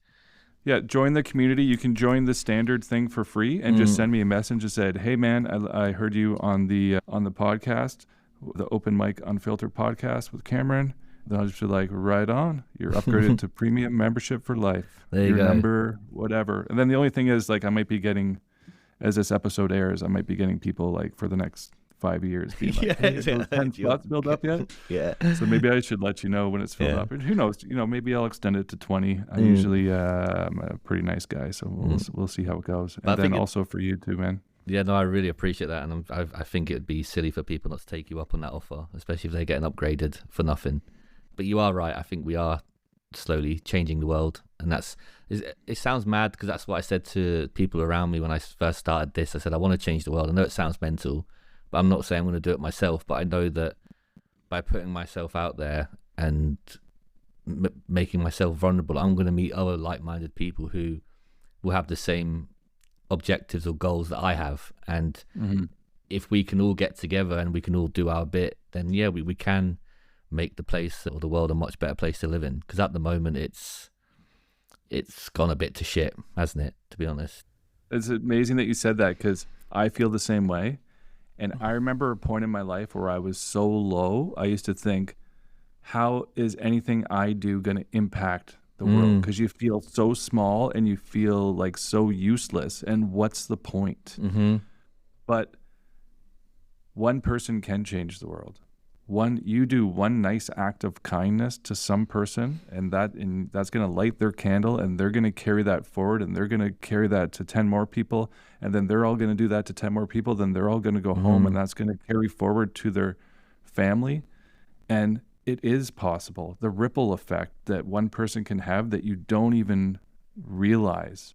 join the community. You can join the standard thing for free and just send me a message and said, "Hey man, I heard you on the podcast, the Open Mic Unfiltered podcast with Cameron." Then I'll just be like, right on. You're upgraded to premium membership for life. There you Your go. number, whatever. And then the only thing is, like, I might be getting, as this episode airs, I might be getting people like for the next 5 years being like, "Hey, those 10 spots build up yet?" Yeah. So maybe I should let you know when it's filled up. And who knows? Maybe I'll extend it to 20. I usually I'm a pretty nice guy, so we'll see how it goes. And then also for you too, man. Yeah, no, I really appreciate that, and I think it would be silly for people not to take you up on that offer, especially if they're getting upgraded for nothing. But you are right. I think we are slowly changing the world, and it sounds mad because that's what I said to people around me when I first started this. I said I want to change the world. I know it sounds mental, but I'm not saying I'm going to do it myself. But I know that by putting myself out there and making myself vulnerable, I'm going to meet other like-minded people who will have the same objectives or goals that I have. And if we can all get together and we can all do our bit, then we can make the place or the world a much better place to live in. Because at the moment it's gone a bit to shit, hasn't it, to be honest? It's amazing that you said that, because I feel the same way. And I remember a point in my life where I was so low, I used to think, how is anything I do going to impact the world? Because you feel so small and you feel like so useless, and what's the point? But one person can change the world. you do one nice act of kindness to some person, and that's going to light their candle, and they're going to carry that forward, and they're going to carry that to 10 more people, and then they're all going to do that to 10 more people, then they're all going to go home, and that's going to carry forward to their family. And it is possible. The ripple effect that one person can have that you don't even realize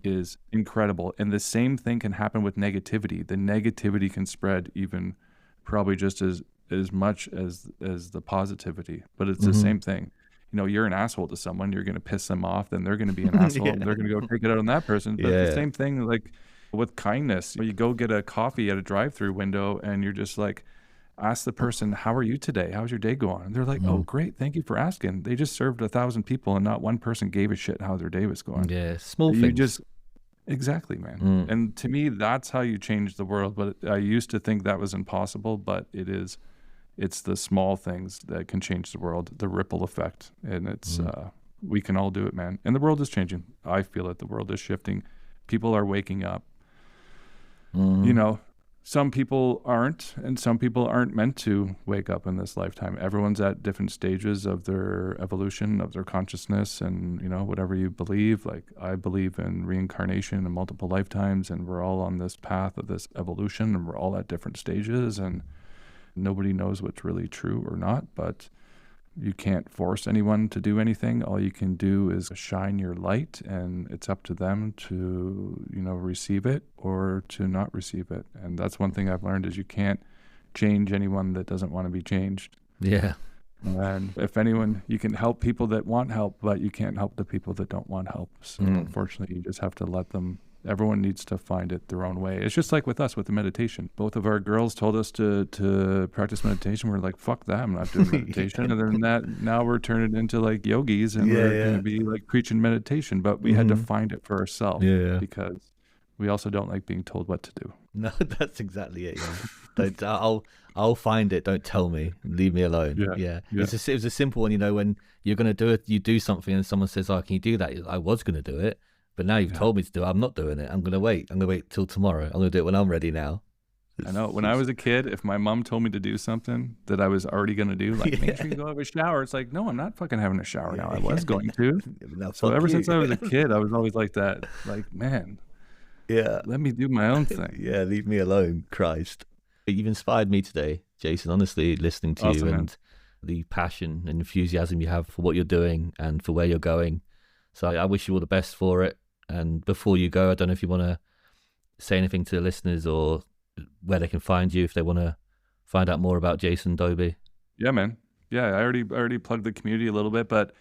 is incredible. And the same thing can happen with negativity. The negativity can spread even probably just as much as the positivity, but it's the same thing. You know, you're an asshole to someone, you're going to piss them off, then they're going to be an asshole, and they're going to go take it out on that person. But the same thing, like with kindness, you go get a coffee at a drive-through window, and you're just like, ask the person, how are you today? How's your day going? And they're like, oh, great. Thank you for asking. They just served 1,000 people, and not one person gave a shit how their day was going. Yeah, small things. Exactly, man. And to me, that's how you change the world. But I used to think that was impossible, but it's the small things that can change the world, the ripple effect. And it's, we can all do it, man. And the world is changing. I feel it. The world is shifting. People are waking up. You know, some people aren't, and some people aren't meant to wake up in this lifetime. Everyone's at different stages of their evolution, of their consciousness, and, you know, whatever you believe. Like, I believe in reincarnation and multiple lifetimes, and we're all on this path of this evolution, and we're all at different stages, and nobody knows what's really true or not, but you can't force anyone to do anything. All you can do is shine your light, and it's up to them to, you know, receive it or to not receive it. And that's one thing I've learned is you can't change anyone that doesn't want to be changed. Yeah. And if anyone, you can help people that want help, but you can't help the people that don't want help. So unfortunately, you just have to let them. Everyone needs to find it their own way. It's just like with us, with the meditation. Both of our girls told us to practice meditation. We're like, fuck that, I'm not doing meditation. And then now we're turning into like yogis, and we're going to be like preaching meditation. But we had to find it for ourselves because we also don't like being told what to do. No, that's exactly it. Yeah. I'll find it. Don't tell me. Leave me alone. Yeah. It was a simple one. You know, when you're going to do it, you do something, and someone says, "Oh, can you do that?" I was going to do it. But now you've told me to do it, I'm not doing it. I'm going to wait. I'm going to wait till tomorrow. I'm going to do it when I'm ready now. I know. When I was a kid, if my mom told me to do something that I was already going to do, like, make sure you go have a shower. It's like, no, I'm not fucking having a shower now. I was going to. So ever since I was a kid, I was always like that. Like, man, let me do my own thing. Leave me alone, Christ. You've inspired me today, Jason, honestly, listening to you and the passion and enthusiasm you have for what you're doing and for where you're going. So I wish you all the best for it. And before you go, I don't know if you want to say anything to the listeners or where they can find you if they want to find out more about Jason Dobbie. Yeah, man. Yeah, I already plugged the community a little bit, but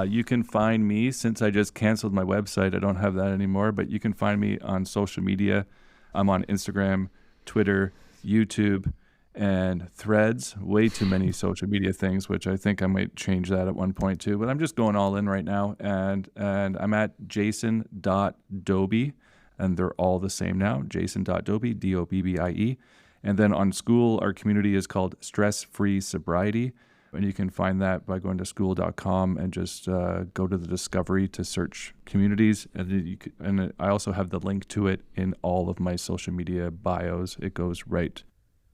you can find me, since I just canceled my website. I don't have that anymore, but you can find me on social media. I'm on Instagram, Twitter, YouTube, and Threads. Way too many social media things, which I think I might change that at one point too. But I'm just going all in right now, and I'm at jason.dobbie, and they're all the same now. Jason.dobbie, Dobbie. And then on school, our community is called Stress Free Sobriety, and you can find that by going to school.com and just go to the discovery to search communities. And I also have the link to it in all of my social media bios. It goes right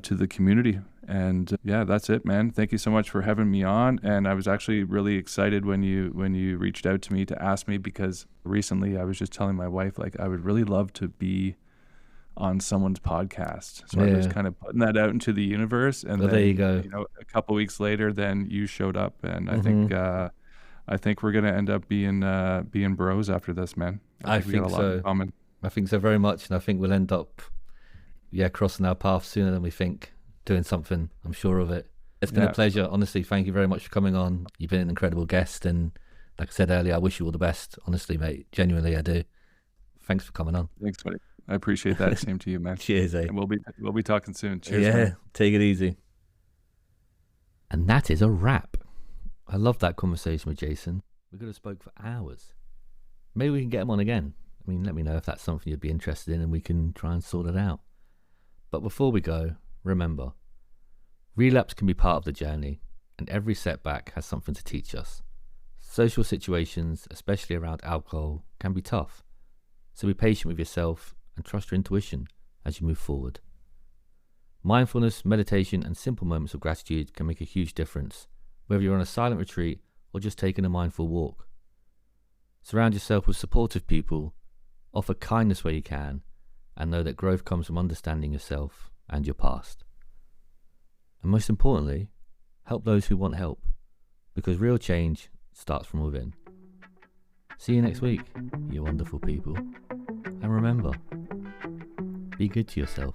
to the community. And yeah, that's it, man. Thank you so much for having me on. And I was actually really excited when you reached out to me to ask me, because recently I was just telling my wife, like, I would really love to be on someone's podcast. So I was kind of putting that out into the universe. And then, there you go. You know, a couple weeks later, then you showed up, and I think we're gonna end up being bros after this, man. I think we got a lot so. in common. I think so very much, and I think we'll end up crossing our paths sooner than we think, doing something. I'm sure of it. It's been a pleasure. Honestly, thank you very much for coming on. You've been an incredible guest, and like I said earlier, I wish you all the best. Honestly, mate. Genuinely, I do. Thanks for coming on. Thanks, buddy. I appreciate that. Same to you, man. Cheers, eh? And we'll be talking soon. Cheers, man. Take it easy. And that is a wrap. I love that conversation with Jason. We could have spoke for hours. Maybe we can get him on again. I mean, let me know if that's something you'd be interested in, and we can try and sort it out. But before we go, remember, relapse can be part of the journey, and every setback has something to teach us. Social situations, especially around alcohol, can be tough. So be patient with yourself and trust your intuition as you move forward. Mindfulness, meditation, and simple moments of gratitude can make a huge difference, whether you're on a silent retreat or just taking a mindful walk. Surround yourself with supportive people, offer kindness where you can, and know that growth comes from understanding yourself and your past. And most importantly, help those who want help, because real change starts from within. See you next week, you wonderful people. And remember, be good to yourself.